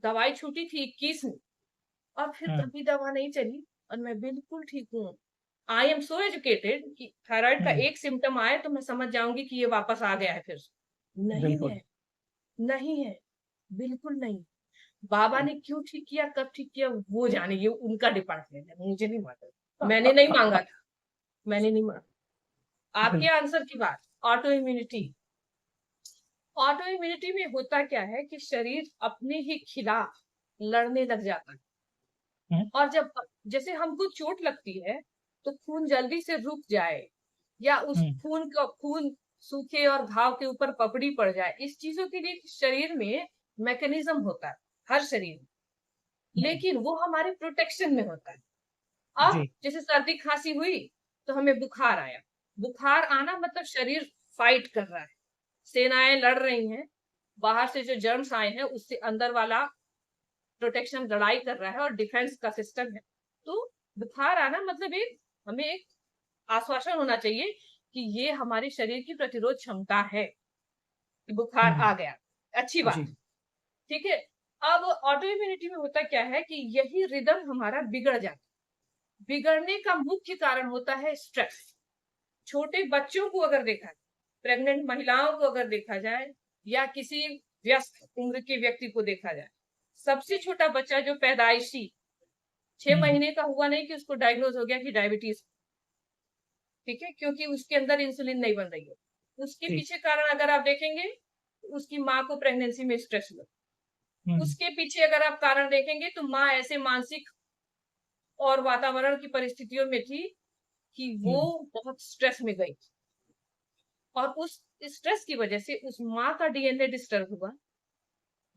दवाई छूटी थी 21 में, और फिर कभी दवा नहीं चली, और मैं बिल्कुल ठीक हूँ। आई एम सो एजुकेटेड कि थायराइड का एक सिम्टम आए तो मैं समझ जाऊंगी कि ये वापस आ गया है फिर से। नहीं बिल्कुल है, नहीं है, बिल्कुल नहीं। बाबा ने क्यों ठीक किया, कब ठीक किया, वो जाने, ये उनका डिपार्टमेंट है, मुझे नहीं मालूम। मैंने नहीं मांगा था, मैंने नहीं मांगा। आपके आंसर की बात, ऑटो इम्यूनिटी। ऑटो इम्यूनिटी में होता क्या है कि शरीर अपने ही खिलाफ लड़ने लग जाता है। हम्म, और जब जैसे हमको चोट लगती है तो खून जल्दी से रुक जाए, या उस हम्म, खून सूखे और घाव के ऊपर पपड़ी पड़ जाए, इस चीजों के लिए शरीर में मैकेनिज्म होता है, हर शरीर में। लेकिन वो हमारे प्रोटेक्शन में होता है। अब जी जैसे सर्दी खांसी हुई तो हमें बुखार आया, बुखार आना मतलब शरीर फाइट कर रहा है, सेनाएं लड़ रही हैं, बाहर से जो जर्म्स आए हैं उससे अंदर वाला प्रोटेक्शन लड़ाई कर रहा है और डिफेंस का सिस्टम है। तो बुखार आना मतलब एक, हमें एक आश्वासन होना चाहिए कि ये हमारे शरीर की प्रतिरोध क्षमता है, कि बुखार हम्म, आ गया, अच्छी बात। जी ठीक है। अब ऑटो इम्यूनिटी में होता क्या है कि यही रिदम हमारा बिगड़ जाता है। बिगड़ने का मुख्य कारण होता है स्ट्रेस। छोटे बच्चों को अगर देखा जाए, प्रेग्नेंट महिलाओं को अगर देखा जाए, या किसी व्यस्त उम्र के व्यक्ति को देखा जाए, सबसे छोटा बच्चा जो पैदाइशी 6 हम्म, महीने का हुआ नहीं कि उसको डायग्नोज हो गया कि डायबिटीज, ठीक है, क्योंकि उसके अंदर इंसुलिन नहीं बन रही है। उसके जी पीछे कारण अगर आप देखेंगे, उसकी माँ को प्रेगनेंसी में स्ट्रेस हुआ। हम्म, उसके पीछे अगर आप कारण देखेंगे तो माँ ऐसे मानसिक और वातावरण की परिस्थितियों में थी कि वो हम्म, बहुत स्ट्रेस में गई, और उस स्ट्रेस की वजह से उस माँ का डीएनए डिस्टर्ब हुआ।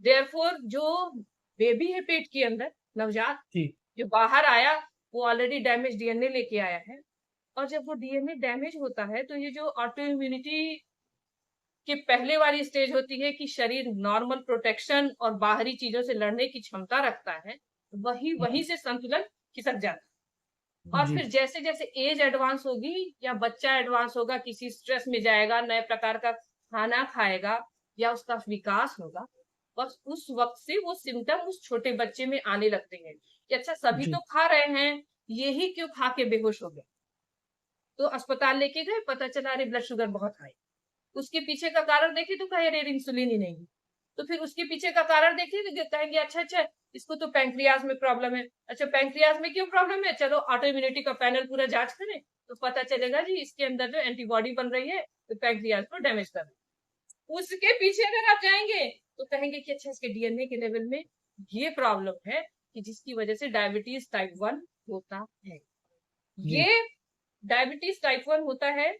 देयरफॉर जो बेबी है पेट के अंदर, नवजात जी जो बाहर आया, वो ऑलरेडी डैमेज डीएनए लेके आया है। और जब वो डीएनए डैमेज होता है तो ये जो ऑटो इम्यूनिटी की पहले वाली स्टेज होती है कि शरीर नॉर्मल प्रोटेक्शन और बाहरी चीजों से लड़ने की क्षमता रखता है, वही वहीं से संतुलन खिसक जाता है। और जी फिर जैसे जैसे एज एडवांस होगी या बच्चा एडवांस होगा, किसी स्ट्रेस में जाएगा, नए प्रकार का खाना खाएगा या उसका विकास होगा, बस उस वक्त से वो सिम्टम उस छोटे बच्चे में आने लगते हैं कि अच्छा सभी जी तो खा रहे हैं, यही क्यों खा के बेहोश हो गया। तो अस्पताल लेके गए, पता चला अरे ब्लड शुगर बहुत हाई। उसके पीछे का कारण देखे तो कहे अरे इंसुलिन ही नहीं है। तो फिर उसके पीछे का कारण देखिए तो कहेंगे अच्छा अच्छा इसको तो पैंक्रियाज में प्रॉब्लम है। अच्छा पैंक्रियाज में क्यों प्रॉब्लम है, चलो ऑटो इम्यूनिटी का पैनल पूरा जांच करें तो पता चलेगा जी इसके अंदर जो एंटीबॉडी बन रही है तो पैंक्रियाज को डैमेज कर रही है। उसके पीछे अगर आप जाएंगे तो कहेंगे कि अच्छा इसके डीएनए के लेवल में ये प्रॉब्लम है कि जिसकी वजह से डायबिटीज टाइप 1 होता है। जी ये डायबिटीज टाइप 1 होता है,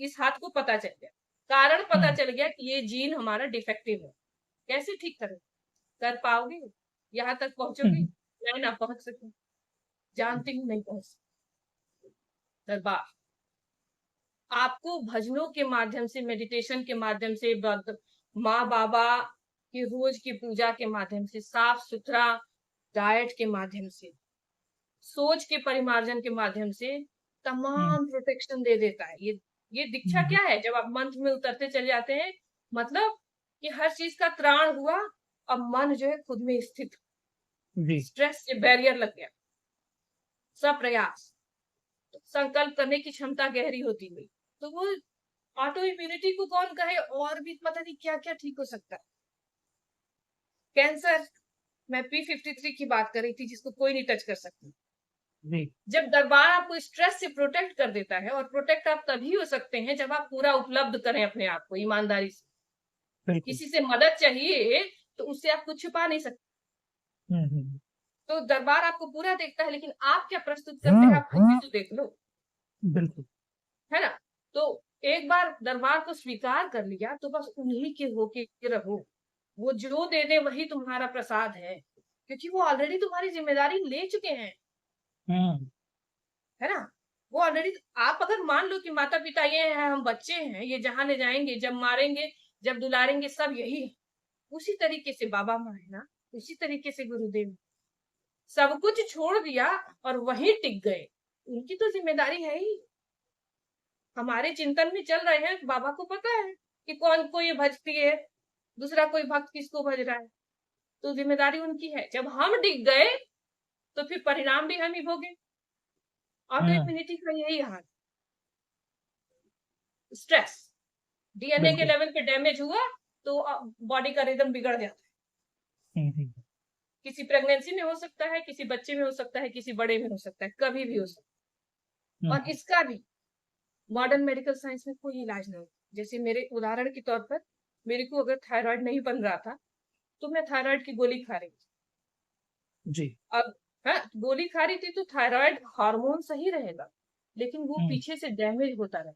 इस हाथ को पता चल गया, कारण पता हम्म, चल गया कि ये जीन हमारा डिफेक्टिव है। कैसे ठीक करें, कर पाओगे, यहाँ तक पहुंचोगे, हम्म, मैं ना पहुंच सकूं, जानती हूँ नहीं पहुंच सकती। दरबार आपको भजनों के माध्यम से, मेडिटेशन के माध्यम से, माँ बाबा की रोज की पूजा के माध्यम से, साफ सुथरा डाइट के माध्यम से, सोच के परिमार्जन के माध्यम से हम्म, तमाम प्रोटेक्शन दे देता है। ये दीक्षा हम्म, क्या है, जब आप मंत्र में उतरते चले जाते हैं, मतलब कि हर चीज का त्राण हुआ, अब मन जो है खुद में स्थित, जी स्ट्रेस से बैरियर लग गया, सब प्रयास, तो संकल्प करने की क्षमता गहरी होती गई। तो वो ऑटो इम्यूनिटी को कौन कहे, और भी पता नहीं क्या क्या ठीक हो सकता है। कैंसर, मैं P53 की बात कर रही थी जिसको कोई नहीं टच कर सकता। जी जब दरबार आपको स्ट्रेस से प्रोटेक्ट कर देता है, और प्रोटेक्ट आप तभी हो सकते हैं जब आप पूरा उपलब्ध करें अपने आप को ईमानदारी से। बिल्कुल किसी से मदद चाहिए तो उससे आप कुछ छुपा नहीं सकते। हम्म, तो दरबार आपको पूरा देखता है, लेकिन आप क्या प्रस्तुत करते हैं आप खुद भी तो देख लो, बिल्कुल है ना। तो एक बार दरबार को स्वीकार कर लिया तो बस उन्हीं के होके रहो, वो जो दे दे वही तुम्हारा प्रसाद है, क्योंकि वो ऑलरेडी तुम्हारी जिम्मेदारी ले चुके हैं, हम्म, है ना। वो ऑलरेडी, आप अगर मान लो कि माता पिता ये हैं, हम बच्चे हैं, ये जहां ले जाएंगे, जब मारेंगे जब दुलारेंगे सब यही है, उसी तरीके से बाबा माँ है ना, उसी तरीके से गुरुदेव सब कुछ छोड़ दिया और वहीं टिक गए, उनकी तो जिम्मेदारी है ही। हमारे चिंतन में चल रहे हैं, बाबा को पता है कि कौन को ये भजती है, दूसरा कोई भक्त किसको भज रहा है, तो जिम्मेदारी उनकी है। जब हम टिक गए तो फिर परिणाम भी हम ही भोगे। ऑटो हम्म, इम्यूनिटी का यही हाल, स्ट्रेस, डीएनए के बिल्कुल लेवल पे डैमेज हुआ, तो बॉडी का रिदम बिगड़ जाता है। किसी प्रेगनेंसी में हो सकता है, किसी बच्चे में हो सकता है, किसी बड़े में हो सकता है, कभी भी हो सकता है। और इसका भी मॉडर्न मेडिकल साइंस में कोई इलाज नहीं। जैसे मेरे उदाहरण के तौर पर, मेरे को अगर थायराइड नहीं बन रहा था तो मैं थायराइड की गोली खा रही थी जी। अब, हाँ, गोली खा रही थी तो थायराइड हार्मोन सही रहेगा, लेकिन वो पीछे से डैमेज होता रहा।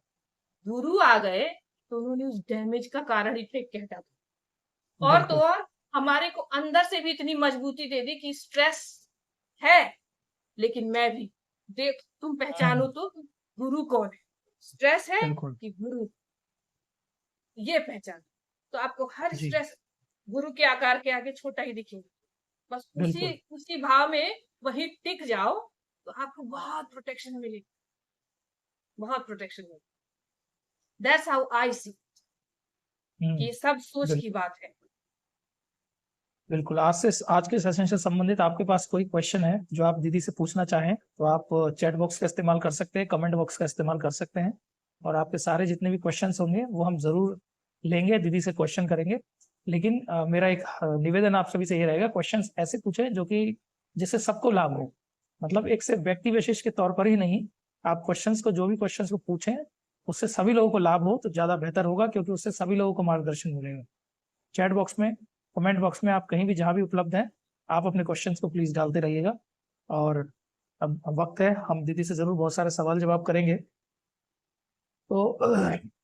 गुरु आ गए तो उन्होंने उस डैमेज का कारण इफेक्ट कहता था। और तो और हमारे को अंदर से भी इतनी मजबूती दे दी कि स्ट्रेस है, लेकिन मैं भी देख, तुम पहचानो तो गुरु कौन है, स्ट्रेस है कि गुरु, ये पहचान तो आपको हर स्ट्रेस गुरु के आकार के आगे छोटा ही दिखेगा। बस उसी भाव में वही टिक जाओ तो आपको बहुत प्रोटेक्शन मिलेगी, बहुत प्रोटेक्शन मिलेगी। दैट्स हाउ आई सी, ये सब सोच की बात है। बिल्कुल। आज के सेशन से संबंधित आपके पास कोई क्वेश्चन है जो आप दीदी से पूछना चाहें तो आप चैट बॉक्स का इस्तेमाल कर सकते हैं, कमेंट बॉक्स का इस्तेमाल कर सकते हैं, और आपके सारे जितने भी क्वेश्चंस होंगे वो हम जरूर लेंगे, दीदी से क्वेश्चन करेंगे। लेकिन मेरा एक निवेदन आप सभी से ये रहेगा, क्वेश्चंस ऐसे पूछें जो कि जिससे सबको लाभ हो, मतलब एक से व्यक्ति विशेष के तौर पर ही नहीं, आप क्वेश्चंस को, जो भी क्वेश्चंस को पूछें उससे सभी लोगों को लाभ हो तो ज्यादा बेहतर होगा, क्योंकि उससे सभी लोगों को मार्गदर्शन मिलेगा। चैट बॉक्स में, कमेंट बॉक्स में, आप कहीं भी जहां भी उपलब्ध हैं, आप अपने क्वेश्चंस को प्लीज डालते रहिएगा। और अब वक्त है, हम दीदी से जरूर बहुत सारे सवाल जवाब करेंगे। तो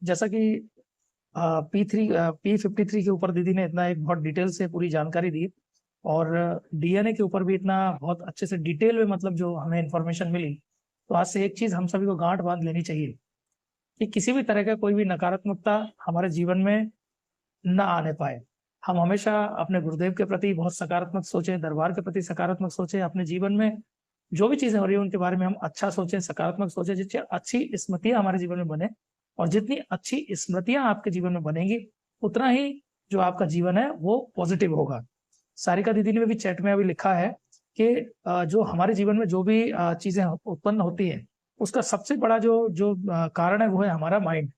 जैसा कि P53 के ऊपर दीदी ने इतना एक बहुत डिटेल से पूरी जानकारी दी, और DNA के ऊपर भी इतना बहुत अच्छे से डिटेल में मतलब जो हमें इंफॉर्मेशन मिली, तो आज से एक चीज हम सभी को गांठ बांध लेनी चाहिए कि किसी भी तरह का कोई भी नकारात्मकता हमारे जीवन में न आने पाए। हम हमेशा अपने गुरुदेव के प्रति बहुत सकारात्मक सोचें, दरबार के प्रति सकारात्मक सोचें, अपने जीवन में जो भी चीजें हो रही है उनके बारे में हम अच्छा सोचें, सकारात्मक सोचें, जिससे अच्छी स्मृतियां हमारे जीवन में बने। और जितनी अच्छी स्मृतियां आपके जीवन में बनेंगी उतना ही जो आपका जीवन है वो पॉजिटिव होगा। सारिका दीदी ने भी चैट में अभी लिखा है कि जो हमारे जीवन में जो भी चीजें उत्पन्न होती है उसका सबसे बड़ा जो कारण है वो है हमारा माइंड।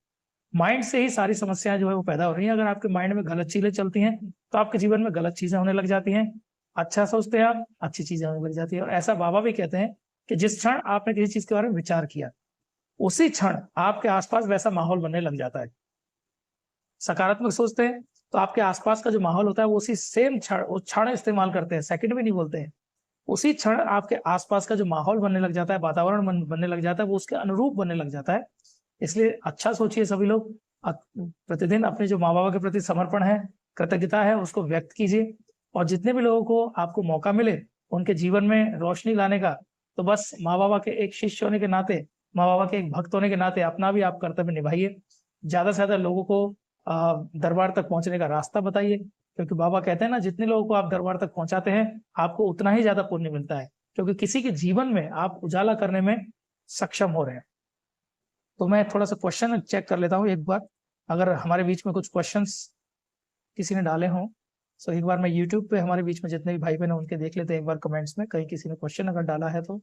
माइंड से ही सारी समस्याएं जो है वो पैदा हो रही हैं। अगर आपके माइंड में गलत चीजें चलती हैं तो आपके जीवन में गलत चीजें होने लग जाती हैं। अच्छा सोचते हैं आप, अच्छी चीजें होने लग जाती है। और ऐसा बाबा भी कहते हैं कि जिस क्षण आपने किसी चीज के बारे में विचार किया उसी क्षण आपके आसपास वैसा माहौल बनने लग जाता है। सकारात्मक सोचते हैं तो आपके आसपास का जो माहौल होता है वो उसी सेम क्षण इस्तेमाल करते हैं, सेकंड में नहीं बोलते हैं। उसी क्षण आपके आसपास का जो माहौल बनने लग जाता है, वातावरण बनने लग जाता है, वो उसके अनुरूप बनने लग जाता है। इसलिए अच्छा सोचिए सभी लोग, प्रतिदिन अपने जो माँ बाप के प्रति समर्पण है, कृतज्ञता है, उसको व्यक्त कीजिए। और जितने भी लोगों को आपको मौका मिले उनके जीवन में रोशनी लाने का, तो बस माँ बाबा के एक शिष्य होने के नाते, माँ बाबा के एक भक्त होने के नाते अपना भी आप कर्तव्य निभाइए। ज्यादा से ज्यादा लोगों को दरबार तक पहुंचने का रास्ता बताइए, क्योंकि बाबा कहते हैं ना, जितने लोगों को आप दरबार तक पहुंचाते हैं आपको उतना ही ज्यादा पुण्य मिलता है, क्योंकि किसी के जीवन में आप उजाला करने में सक्षम हो रहे हैं। तो मैं थोड़ा सा क्वेश्चन चेक कर लेता हूँ एक बार, अगर हमारे बीच में कुछ क्वेश्चंस किसी ने डाले हों। सो एक बार मैं यूट्यूब पे हमारे बीच में जितने भी भाई बहन हैं उनके देख लेते हैं एक बार कमेंट्स में, कहीं किसी ने क्वेश्चन अगर डाला है तो।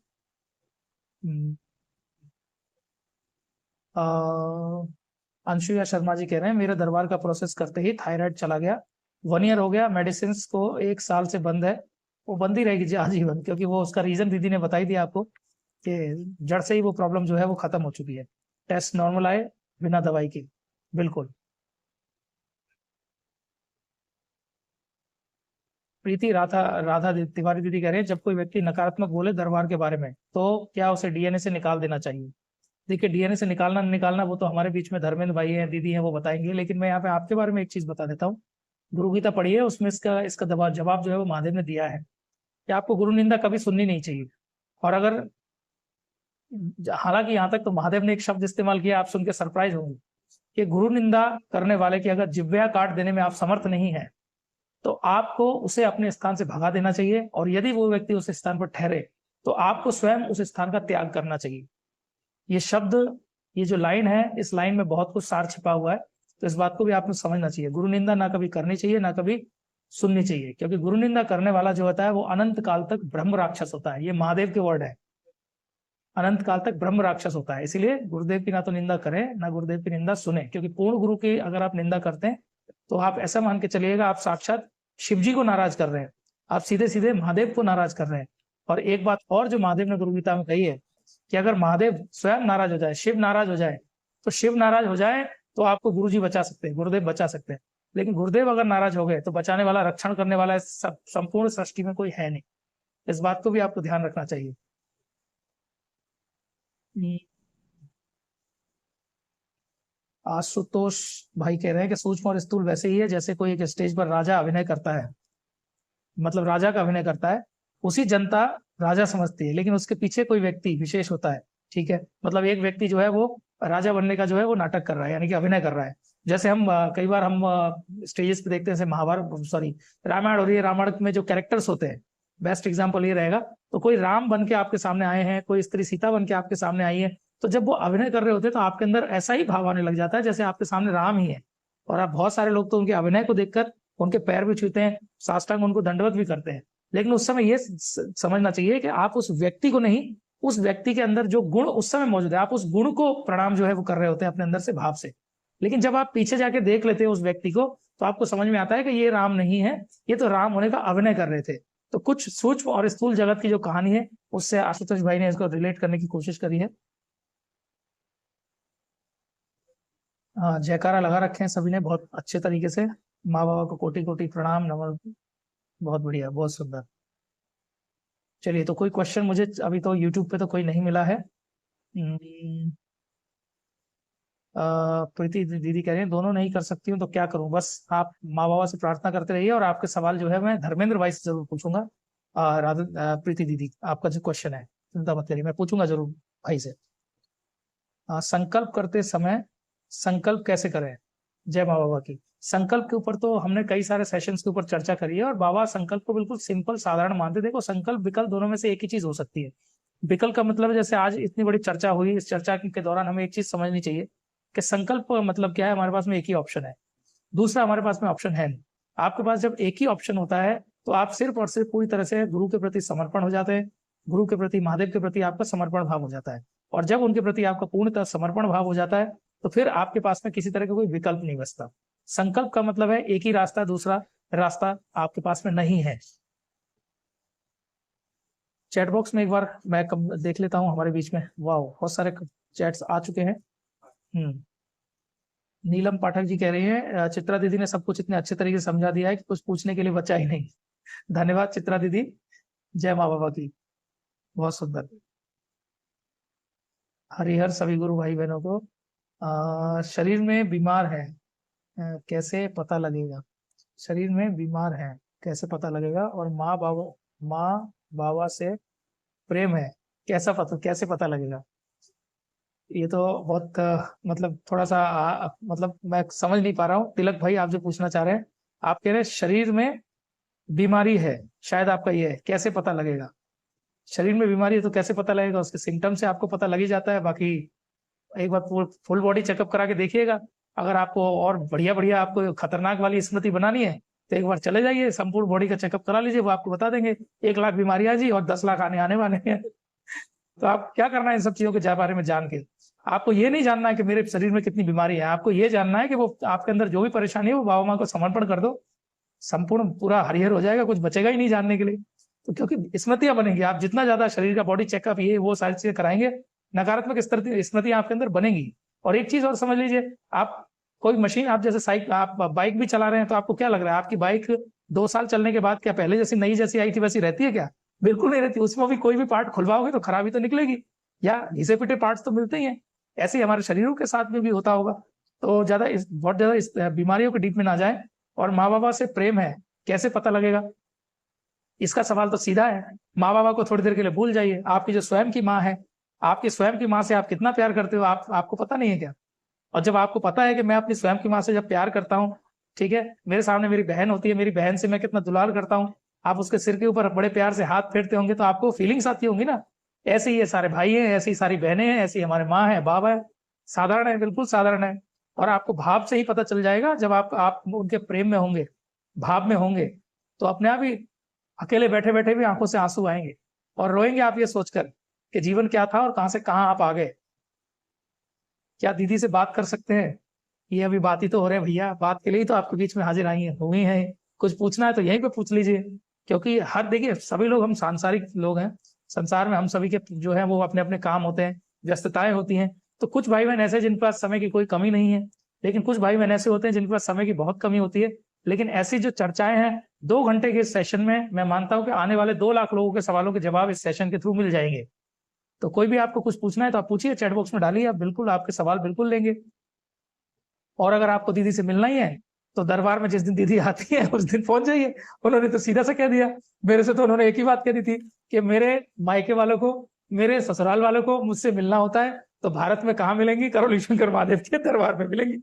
अंशुया शर्मा जी कह रहे हैं मेरे दरबार का प्रोसेस करते ही थायराइड चला गया, 1 ईयर हो गया, मेडिसिन को 1 साल से बंद है, वो बंद ही रहेगी आजीवन, क्योंकि वो उसका रीजन दीदी ने बताई दिया आपको कि जड़ से ही वो प्रॉब्लम जो है वो खत्म हो चुकी है। टेस्ट नॉर्मल आए बिना दवाई के, बिल्कुल। प्रीति राधा तिवारी दीदी कह रहे हैं जब कोई व्यक्ति नकारात्मक बोले दरबार के बारे में तो क्या उसे डीएनए से निकाल देना चाहिए? देखिए, डीएनए से निकालना नहीं निकालना वो तो हमारे बीच में धर्मेंद्र भाई हैं, दीदी हैं, वो बताएंगे। लेकिन मैं यहाँ पे आपके बारे में एक चीज बता देता हूँ। गुरु गीता पढ़िए, उसमें इसका जवाब जो है वो महादेव ने दिया है कि आपको गुरु निंदा कभी सुननी नहीं चाहिए। और अगर, हालांकि यहाँ तक तो महादेव ने एक शब्द इस्तेमाल किया, आप सुन के सरप्राइज होंगे कि गुरु निंदा करने वाले की अगर जिह्वा काट देने में आप समर्थ नहीं है तो आपको उसे अपने स्थान से भगा देना चाहिए। और यदि वो व्यक्ति उस स्थान पर ठहरे तो आपको स्वयं उस स्थान का त्याग करना चाहिए। ये शब्द, ये जो लाइन है, इस लाइन में बहुत कुछ सार छिपा हुआ है, तो इस बात को भी आपको समझना चाहिए। गुरु निंदा ना कभी करनी चाहिए, ना कभी सुननी चाहिए, क्योंकि गुरु निंदा करने वाला जो होता है वो अनंत काल तक ब्रह्म राक्षस होता है। ये महादेव के वर्ड है, अनंत काल तक ब्रह्म राक्षस होता है। इसलिए गुरुदेव की ना तो निंदा करें, ना गुरुदेव की निंदा सुने, क्योंकि पूर्ण गुरु की अगर आप निंदा करते हैं तो आप ऐसा मान के चलिएगा आप साक्षात शिव जी को नाराज कर रहे हैं, आप सीधे सीधे महादेव को नाराज कर रहे हैं। और एक बात और जो महादेव ने गुरु गीता में कही है कि अगर महादेव स्वयं नाराज हो जाए, शिव नाराज हो जाए, तो शिव नाराज हो जाए तो आपको गुरु जी बचा सकते हैं, गुरुदेव बचा सकते हैं। लेकिन गुरुदेव अगर नाराज हो गए तो बचाने वाला, रक्षण करने वाला इस संपूर्ण सृष्टि में कोई है नहीं। इस बात को भी आपको ध्यान रखना चाहिए। आशुतोष भाई कह रहे हैं कि सूक्ष्म और स्थूल वैसे ही है जैसे कोई एक स्टेज पर राजा अभिनय करता है, मतलब राजा का अभिनय करता है, उसी जनता राजा समझती है, लेकिन उसके पीछे कोई व्यक्ति विशेष होता है। ठीक है, मतलब एक व्यक्ति जो है वो राजा बनने का जो है वो नाटक कर रहा है, यानी कि अभिनय कर रहा है। जैसे हम कई बार हम स्टेजेस पे देखते हैं, जैसे महाभारत, सॉरी रामायण हो रही है, रामायण में जो कैरेक्टर्स होते हैं, बेस्ट एग्जाम्पल ये रहेगा, तो कोई राम बन के आपके सामने आए हैं, कोई स्त्री सीता बन के आपके सामने आई है, तो जब वो अभिनय कर रहे होते हैं तो आपके अंदर ऐसा ही भाव आने लग जाता है जैसे आपके सामने राम ही है। और आप बहुत सारे लोग तो उनके अभिनय को देखकर उनके पैर भी छूते हैं, साष्टांग उनको दंडवत भी करते हैं। लेकिन उस समय ये समझना चाहिए कि आप उस व्यक्ति को नहीं, उस व्यक्ति के अंदर जो गुण उस समय मौजूद है, आप उस गुण को प्रणाम जो है वो कर रहे होते हैं अपने अंदर से, भाव से। लेकिन जब आप पीछे जाके देख लेते हैं उस व्यक्ति को, तो आपको समझ में आता है कि ये राम नहीं है, ये तो राम होने का अभिनय कर रहे थे। तो कुछ सूक्ष्म और स्थूल जगत की जो कहानी है, उससे आशुतोष भाई ने इसको रिलेट करने की कोशिश करी है। हाँ, जयकारा लगा रखे हैं सभी ने बहुत अच्छे तरीके से। माँ बाबा को कोटि कोटि प्रणाम, नमन। बहुत बढ़िया, बहुत सुंदर। चलिए, तो कोई क्वेश्चन मुझे अभी तो यूट्यूब पे तो कोई नहीं मिला है। प्रीति दीदी कह रहे हैं दोनों नहीं कर सकती हूँ तो क्या करूं? बस आप माँ बाबा से प्रार्थना करते रहिए, और आपके सवाल जो है मैं धर्मेंद्र भाई से जरूर पूछूंगा। प्रीति दीदी, आपका जो क्वेश्चन है चिंता मत करिए, मैं पूछूंगा जरूर भाई से। संकल्प करते समय संकल्प कैसे करें? जय माँ बाबा की। संकल्प के ऊपर तो हमने कई सारे सेशंस के ऊपर चर्चा करी है, और बाबा संकल्प को बिल्कुल सिंपल साधारण मानते। देखो, संकल्प विकल्प दोनों में से एक ही चीज हो सकती है। विकल्प का मतलब, जैसे आज इतनी बड़ी चर्चा हुई, इस चर्चा के दौरान हमें एक चीज समझनी चाहिए कि संकल्प का मतलब क्या है। हमारे पास में एक ही ऑप्शन है, दूसरा हमारे पास में ऑप्शन है नहीं। आपके पास जब एक ही ऑप्शन होता है तो आप सिर्फ और सिर्फ पूरी तरह से गुरु के प्रति समर्पण हो जाते हैं, गुरु के प्रति, महादेव के प्रति आपका समर्पण भाव हो जाता है। और जब उनके प्रति आपका पूर्णतः समर्पण भाव हो जाता है तो फिर आपके पास में किसी तरह का कोई विकल्प नहीं बचता। संकल्प का मतलब है एक ही रास्ता, दूसरा रास्ता आपके पास में नहीं है। चैट बॉक्स में एक बार मैं देख लेता हूं हमारे बीच में। वाह, बहुत सारे चैट्स आ चुके हैं। नीलम पाठक जी कह रही हैं चित्रा दीदी ने सब कुछ इतने अच्छे तरीके से समझा दिया है कि कुछ पूछने के लिए बचा ही नहीं। धन्यवाद चित्रा दीदी, जय माँ बाबा की। बहुत सुंदर। हरिहर सभी गुरु भाई बहनों को। शरीर में बीमार है कैसे पता लगेगा? शरीर में बीमार है कैसे पता लगेगा? और माँ बाबा से प्रेम है कैसे पता लगेगा? ये तो बहुत मतलब थोड़ा सा मतलब मैं समझ नहीं पा रहा हूँ। तिलक भाई, आप जो पूछना चाह रहे हैं, आप कह रहे हैं शरीर में बीमारी है, शायद आपका ये है, कैसे पता लगेगा? शरीर में बीमारी है तो कैसे पता लगेगा? उसके सिम्टम से आपको पता लग ही जाता है। बाकी एक बार फुल बॉडी चेकअप करा के देखिएगा। अगर आपको और बढ़िया आपको खतरनाक वाली स्मृति बनानी है तो एक बार चले जाइए, संपूर्ण बॉडी का चेकअप करा लीजिए, वो आपको बता देंगे 1 लाख बीमारियां जी और 10 लाख आने वाले हैं। तो आप क्या करना है इन सब चीजों के बारे में जान के? आपको ये नहीं जानना है कि मेरे शरीर में कितनी बीमारी है, आपको ये जानना है कि वो आपके अंदर जो भी परेशानी है वो बाबा माँ को समर्पण कर दो, संपूर्ण पूरा हरिहर हो जाएगा, कुछ बचेगा ही नहीं जानने के लिए। तो क्योंकि स्मृतियां बनेंगी, आप जितना ज्यादा शरीर का बॉडी चेकअप ये वो सारी चीजें कराएंगे, नकारात्मक स्मृतियां आपके अंदर बनेंगी। और एक चीज और समझ लीजिए, आप कोई मशीन, आप जैसे आप बाइक भी चला रहे हैं, तो आपको क्या लग रहा है आपकी बाइक 2 साल चलने के बाद क्या पहले जैसी नई जैसी आई थी वैसी रहती है क्या? बिल्कुल नहीं रहती। उसमें भी कोई भी पार्ट खुलवाओगे तो खराबी तो निकलेगी, या घिसे पिटे पार्ट्स तो मिलते ही हैं। ऐसे ही हमारे शरीरों के साथ में भी होता होगा। तो बहुत ज्यादा इस बीमारियों के डीप में ना जाए। और माँ बाबा से प्रेम है कैसे पता लगेगा? इसका सवाल तो सीधा है, माँ बाबा को थोड़ी देर के लिए भूल जाइए। आपकी जो स्वयं की माँ है, आपकी स्वयं की माँ से आप कितना प्यार करते हो, आपको पता नहीं है क्या? और जब आपको पता है कि मैं अपनी स्वयं की माँ से जब प्यार करता हूँ, ठीक है, मेरे सामने मेरी बहन होती है, मेरी बहन से मैं कितना दुलार करता हूँ, आप उसके सिर के ऊपर बड़े प्यार से हाथ फेरते होंगे तो आपको फीलिंग्स आती होंगी ना। ऐसे ही ये सारे भाई हैं, ऐसी सारी बहनें हैं, ऐसी हमारे माँ है, बाबा है। साधारण है, बिल्कुल साधारण है। और आपको भाव से ही पता चल जाएगा। जब आप उनके प्रेम में होंगे, भाव में होंगे, तो अपने आप ही अकेले बैठे बैठे भी आंखों से आंसू आएंगे और रोएंगे आप ये सोचकर कि जीवन क्या था और कहां से कहां आप आ गए। क्या दीदी से बात कर सकते हैं? ये अभी बात ही तो हो रहे हैं भैया, बात के लिए ही तो आपके बीच में हाजिर हुई हैं। कुछ पूछना है तो यहीं पे पूछ लीजिए, क्योंकि हर देखिए सभी लोग हम सांसारिक लोग हैं, संसार में हम सभी के जो है वो अपने अपने काम होते हैं, व्यस्तताएं होती हैं। तो कुछ भाई बहन ऐसे जिनके पास समय की कोई कमी नहीं है, लेकिन कुछ भाई बहन ऐसे होते हैं जिनके पास समय की बहुत कमी होती है। लेकिन ऐसी जो चर्चाएं हैं 2 घंटे के इस सेशन में, मैं मानता हूं कि आने वाले 2 लाख लोगों के सवालों के जवाब इस सेशन के थ्रू मिल जाएंगे। तो कोई भी आपको कुछ पूछना है तो आप पूछिए, चैट बॉक्स में डालिए, आप बिल्कुल आपके सवाल बिल्कुल लेंगे। और अगर आपको दीदी से मिलना ही है तो दरबार में जिस दिन दीदी आती है उस दिन पहुंच जाइए। उन्होंने तो सीधा सा कह दिया, मेरे से तो उन्होंने एक ही बात कह दी थी कि मेरे मायके वालों को, मेरे ससुराल वालों को मुझसे मिलना होता है तो भारत में कहाँ मिलेंगी, करोली शंकर महादेव के दरबार में मिलेंगी।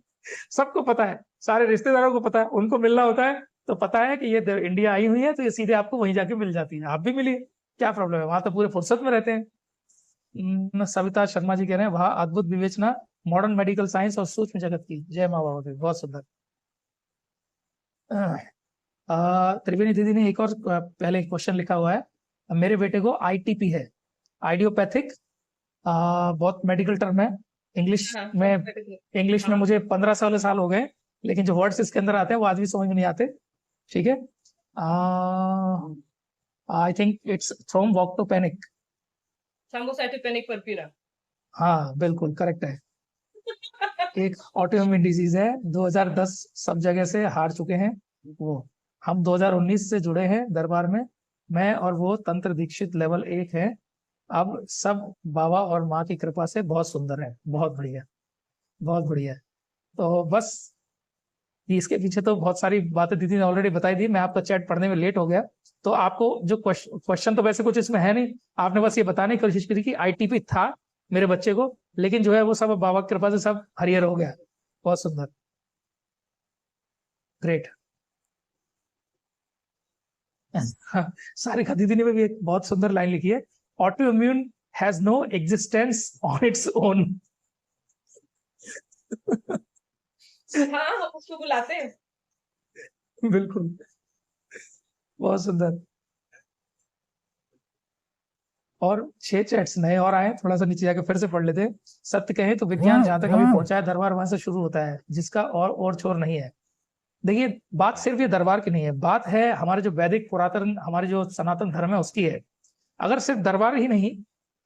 सबको पता है, सारे रिश्तेदारों को पता है, उनको मिलना होता है तो पता है कि ये इंडिया आई हुई है तो ये सीधे आपको वहीं जाके मिल जाती है। आप भी मिलिए, क्या प्रॉब्लम है, वहां तो पूरे फुर्सत में रहते हैं। सविता शर्मा जी कह रहे हैं वह अद्भुत विवेचना मॉडर्न मेडिकल साइंस और सूक्ष्म जगत की, जय माँ बाबा की, बहुत सुंदर। त्रिवेणी दीदी ने एक और पहले क्वेश्चन लिखा हुआ है, मेरे बेटे को आईटीपी है, आइडियोपैथिक, बहुत मेडिकल टर्म है इंग्लिश में। इंग्लिश में मुझे 15-16 साल हो गए, लेकिन जो वर्ड्स इसके अंदर आते हैं वो आज भी समझ में नहीं आते। ठीक है, आई थिंक इट्स थ्रोम्बोक्टोपेनिक, थ्रोम्बोसाइटोपेनिक परफिरा। हाँ बिल्कुल करेक्ट है। एक ऑटोइम्यून डिजीज है, 2010 सब जगह से हार चुके हैं वो। हम 2019 से जुड़े हैं दरबार में, मैं और वो तंत्र दीक्षित लेवल 1 है। अब सब बाबा और माँ की कृपा से बहुत सुंदर है, बहुत बढ़िया, बहुत बढ़िया। तो बस इसके पीछे तो बहुत सारी बातें दीदी ने ऑलरेडी बताई दी, मैं आपका चैट पढ़ने में लेट हो गया। तो आपको जो क्वेश्चन तो वैसे कुछ इसमें है नहीं, आपने बस ये बताने की कोशिश करी कि आईटीपी था मेरे बच्चे को, लेकिन जो है वो सब बाबा की कृपा से सब हरियर हो गया। बहुत सुंदर, ग्रेट। सारिका दीदी ने भी एक बहुत सुंदर लाइन लिखी है, autoimmune has no existence on its own. हाँ हम उसको बुलाते हैं। बिल्कुल, बहुत सुंदर। और 6 चैट्स नए और आए, थोड़ा सा नीचे जाके फिर से पढ़ लेते हैं। सत्य कहें तो विज्ञान जहां तक अभी पहुंचा है, दरबार वहां से शुरू होता है, जिसका और छोर नहीं है। देखिए बात सिर्फ ये दरबार की नहीं है, बात है हमारे जो वैदिक पुरातन, हमारे जो सनातन धर्म है उसकी है। अगर सिर्फ दरबार ही नहीं,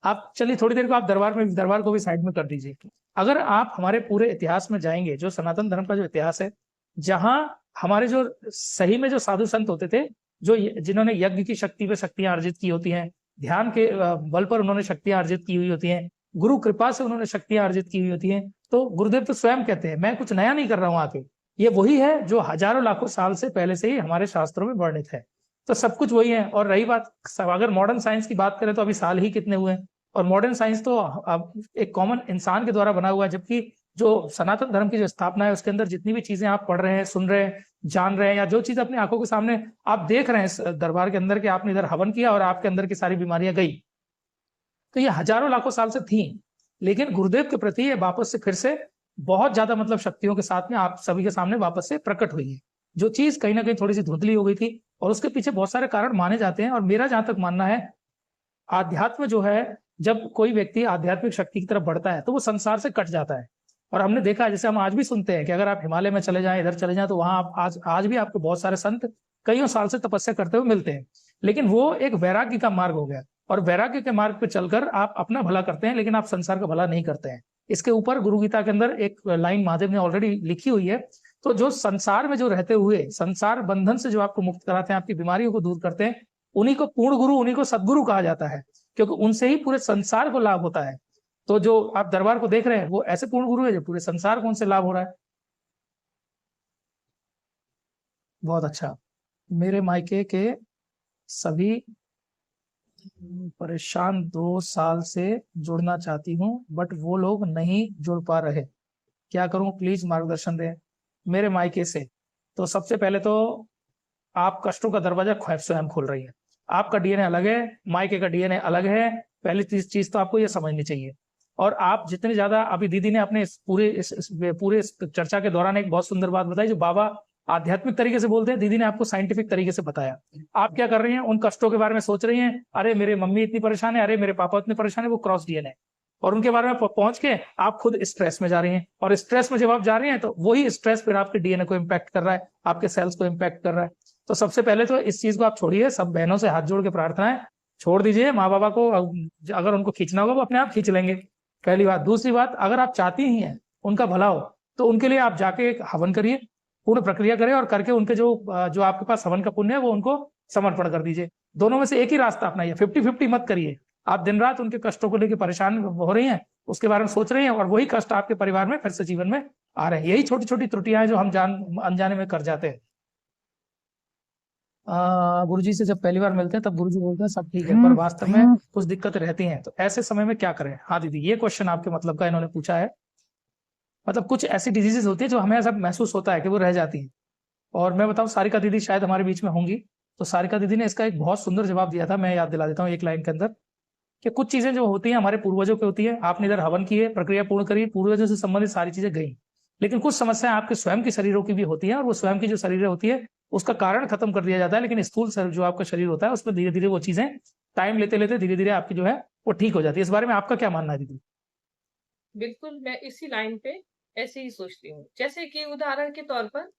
आप चलिए थोड़ी देर को आप दरबार को भी साइड में कर दीजिए। अगर आप हमारे पूरे इतिहास में जाएंगे, जो सनातन धर्म का जो इतिहास है, जहां हमारे जो सही में जो साधु संत होते थे, जो जिन्होंने यज्ञ की शक्ति पे शक्तियां अर्जित की होती हैं, ध्यान के बल पर उन्होंने शक्तियां अर्जित की हुई होती हैं, गुरु कृपा से उन्होंने शक्तियां अर्जित की हुई होती हैं, तो गुरुदेव तो स्वयं कहते हैं मैं कुछ नया नहीं कर रहा हूं आके, ये वही है जो हजारों लाखों साल से पहले से ही हमारे शास्त्रों में वर्णित है। तो सब कुछ वही है। और रही बात अगर मॉडर्न साइंस की बात करें तो अभी साल ही कितने हुए हैं, और मॉडर्न साइंस तो अब एक कॉमन इंसान के द्वारा बना हुआ है, जबकि जो सनातन धर्म की जो स्थापना है उसके अंदर जितनी भी चीजें आप पढ़ रहे हैं, सुन रहे हैं, जान रहे हैं, या जो चीज अपनी आंखों के सामने आप देख रहे हैं दरबार के अंदर, के आपने इधर हवन किया और आपके अंदर की सारी बीमारियां गई, तो ये हजारों लाखों साल से थी। लेकिन गुरुदेव के प्रति ये वापस से फिर से बहुत ज्यादा मतलब शक्तियों के साथ में आप सभी के सामने वापस से प्रकट हुई है। जो चीज कहीं ना कहीं थोड़ी सी धुंधली हो गई थी, और उसके पीछे बहुत सारे कारण माने जाते हैं। और मेरा जहां तक मानना है, आध्यात्म जो है, जब कोई व्यक्ति आध्यात्मिक शक्ति की तरफ बढ़ता है तो वो संसार से कट जाता है। और हमने देखा है, जैसे हम आज भी सुनते हैं कि अगर आप हिमालय में चले जाएं, इधर चले जाएं, तो वहां आप आज भी आपको बहुत सारे संत कईयों साल से तपस्या करते हुए मिलते हैं। लेकिन वो एक वैराग्य का मार्ग हो गया, और वैराग्य के मार्ग पे चलकर आप अपना भला करते हैं, लेकिन आप संसार का भला नहीं करते हैं। इसके ऊपर गुरु गीता के अंदर एक लाइन महादेव ने ऑलरेडी लिखी हुई है। तो जो संसार में जो रहते हुए संसार बंधन से जो आपको मुक्त कराते हैं, आपकी बीमारियों को दूर करते हैं, उन्हीं को पूर्ण गुरु, उन्हीं को सदगुरु कहा जाता है, क्योंकि उनसे ही पूरे संसार को लाभ होता है। तो जो आप दरबार को देख रहे हैं वो ऐसे पूर्ण गुरु है जो पूरे संसार को उनसे लाभ हो रहा है। बहुत अच्छा। मेरे मायके के सभी परेशान 2 साल से जुड़ना चाहती हूँ, बट वो लोग नहीं जुड़ पा रहे, क्या करूं, प्लीज मार्गदर्शन दें। मेरे मायके से, तो सबसे पहले तो आप कष्टों का दरवाजा स्वयं खोल रही है। आपका डीएनए अलग है, मायके का डीएनए अलग है, पहली चीज तो आपको ये समझनी चाहिए। और आप जितनी ज्यादा, अभी दीदी ने अपने पूरे चर्चा के दौरान एक बहुत सुंदर बात बताई, जो बाबा आध्यात्मिक तरीके से बोलते हैं, दीदी ने आपको साइंटिफिक तरीके से बताया। आप क्या कर रही हैं, उन कष्टों के बारे में सोच रही हैं, अरे मेरे मम्मी इतनी परेशान है, अरे मेरे पापा इतने परेशान है, वो क्रॉस डीएनए। और उनके बारे में पहुंच के आप खुद स्ट्रेस में जा रही हैं, और स्ट्रेस में जब आप जा रही हैं तो वही स्ट्रेस फिर आपके डीएनए को इम्पैक्ट कर रहा है, आपके सेल्स को इम्पैक्ट कर रहा है। तो सबसे पहले तो इस चीज को आप छोड़िए, सब बहनों से हाथ जोड़ के प्रार्थना है, छोड़ दीजिए। माँ बाबा को अगर उनको खींचना होगा वो अपने आप खींच लेंगे, पहली बात। दूसरी बात, अगर आप चाहती ही हैं उनका भला हो तो उनके लिए आप जाके एक हवन करिए, पूर्ण प्रक्रिया करें, और करके उनके जो आपके पास हवन का पुण्य है वो उनको समर्पण कर दीजिए। दोनों में से एक ही रास्ता अपनाइए, 50-50 मत करिए। आप दिन रात उनके कष्टों को लेकर परेशान हो रही हैं, उसके बारे में सोच रही हैं, और वही कष्ट आपके परिवार में फिर से जीवन में आ रहे हैं। यही छोटी छोटी त्रुटियां हैं जो हम अनजाने में कर जाते हैं। गुरुजी से जब पहली बार मिलते हैं तब गुरुजी बोलते हैं सब ठीक है, पर वास्तव में कुछ दिक्कतें रहती हैं, तो ऐसे समय में क्या करें? हाँ दीदी, ये क्वेश्चन आपके मतलब का इन्होंने पूछा है। मतलब कुछ ऐसी डिजीजेस होती है जो हमें ऐसा महसूस होता है कि वो रह जाती है। और मैं बताऊं, सारिका दीदी शायद हमारे बीच में होंगी, तो सारिका दीदी ने इसका एक बहुत सुंदर जवाब दिया था, मैं याद दिला देता हूँ एक लाइन के अंदर, कि कुछ चीजें जो होती हैं हमारे पूर्वजों की होती है, आपने इधर हवन किए, प्रक्रिया पूर्ण करी, पूर्वजों से संबंधित सारी चीजें गई, लेकिन कुछ समस्याएं आपके स्वयं के शरीरों की भी होती है, और वो स्वयं की जो शरीर होती है उसका कारण खत्म कर दिया जाता है, लेकिन स्थूल जो आपका शरीर होता है उसमें धीरे धीरे वो चीजें टाइम लेते लेते धीरे धीरे आपकी जो है वो ठीक हो जाती है। इस बारे में आपका क्या मानना है दीदी? बिल्कुल, मैं इसी लाइन पे ऐसे ही सोचती हूँ। जैसे कि उदाहरण के तौर पर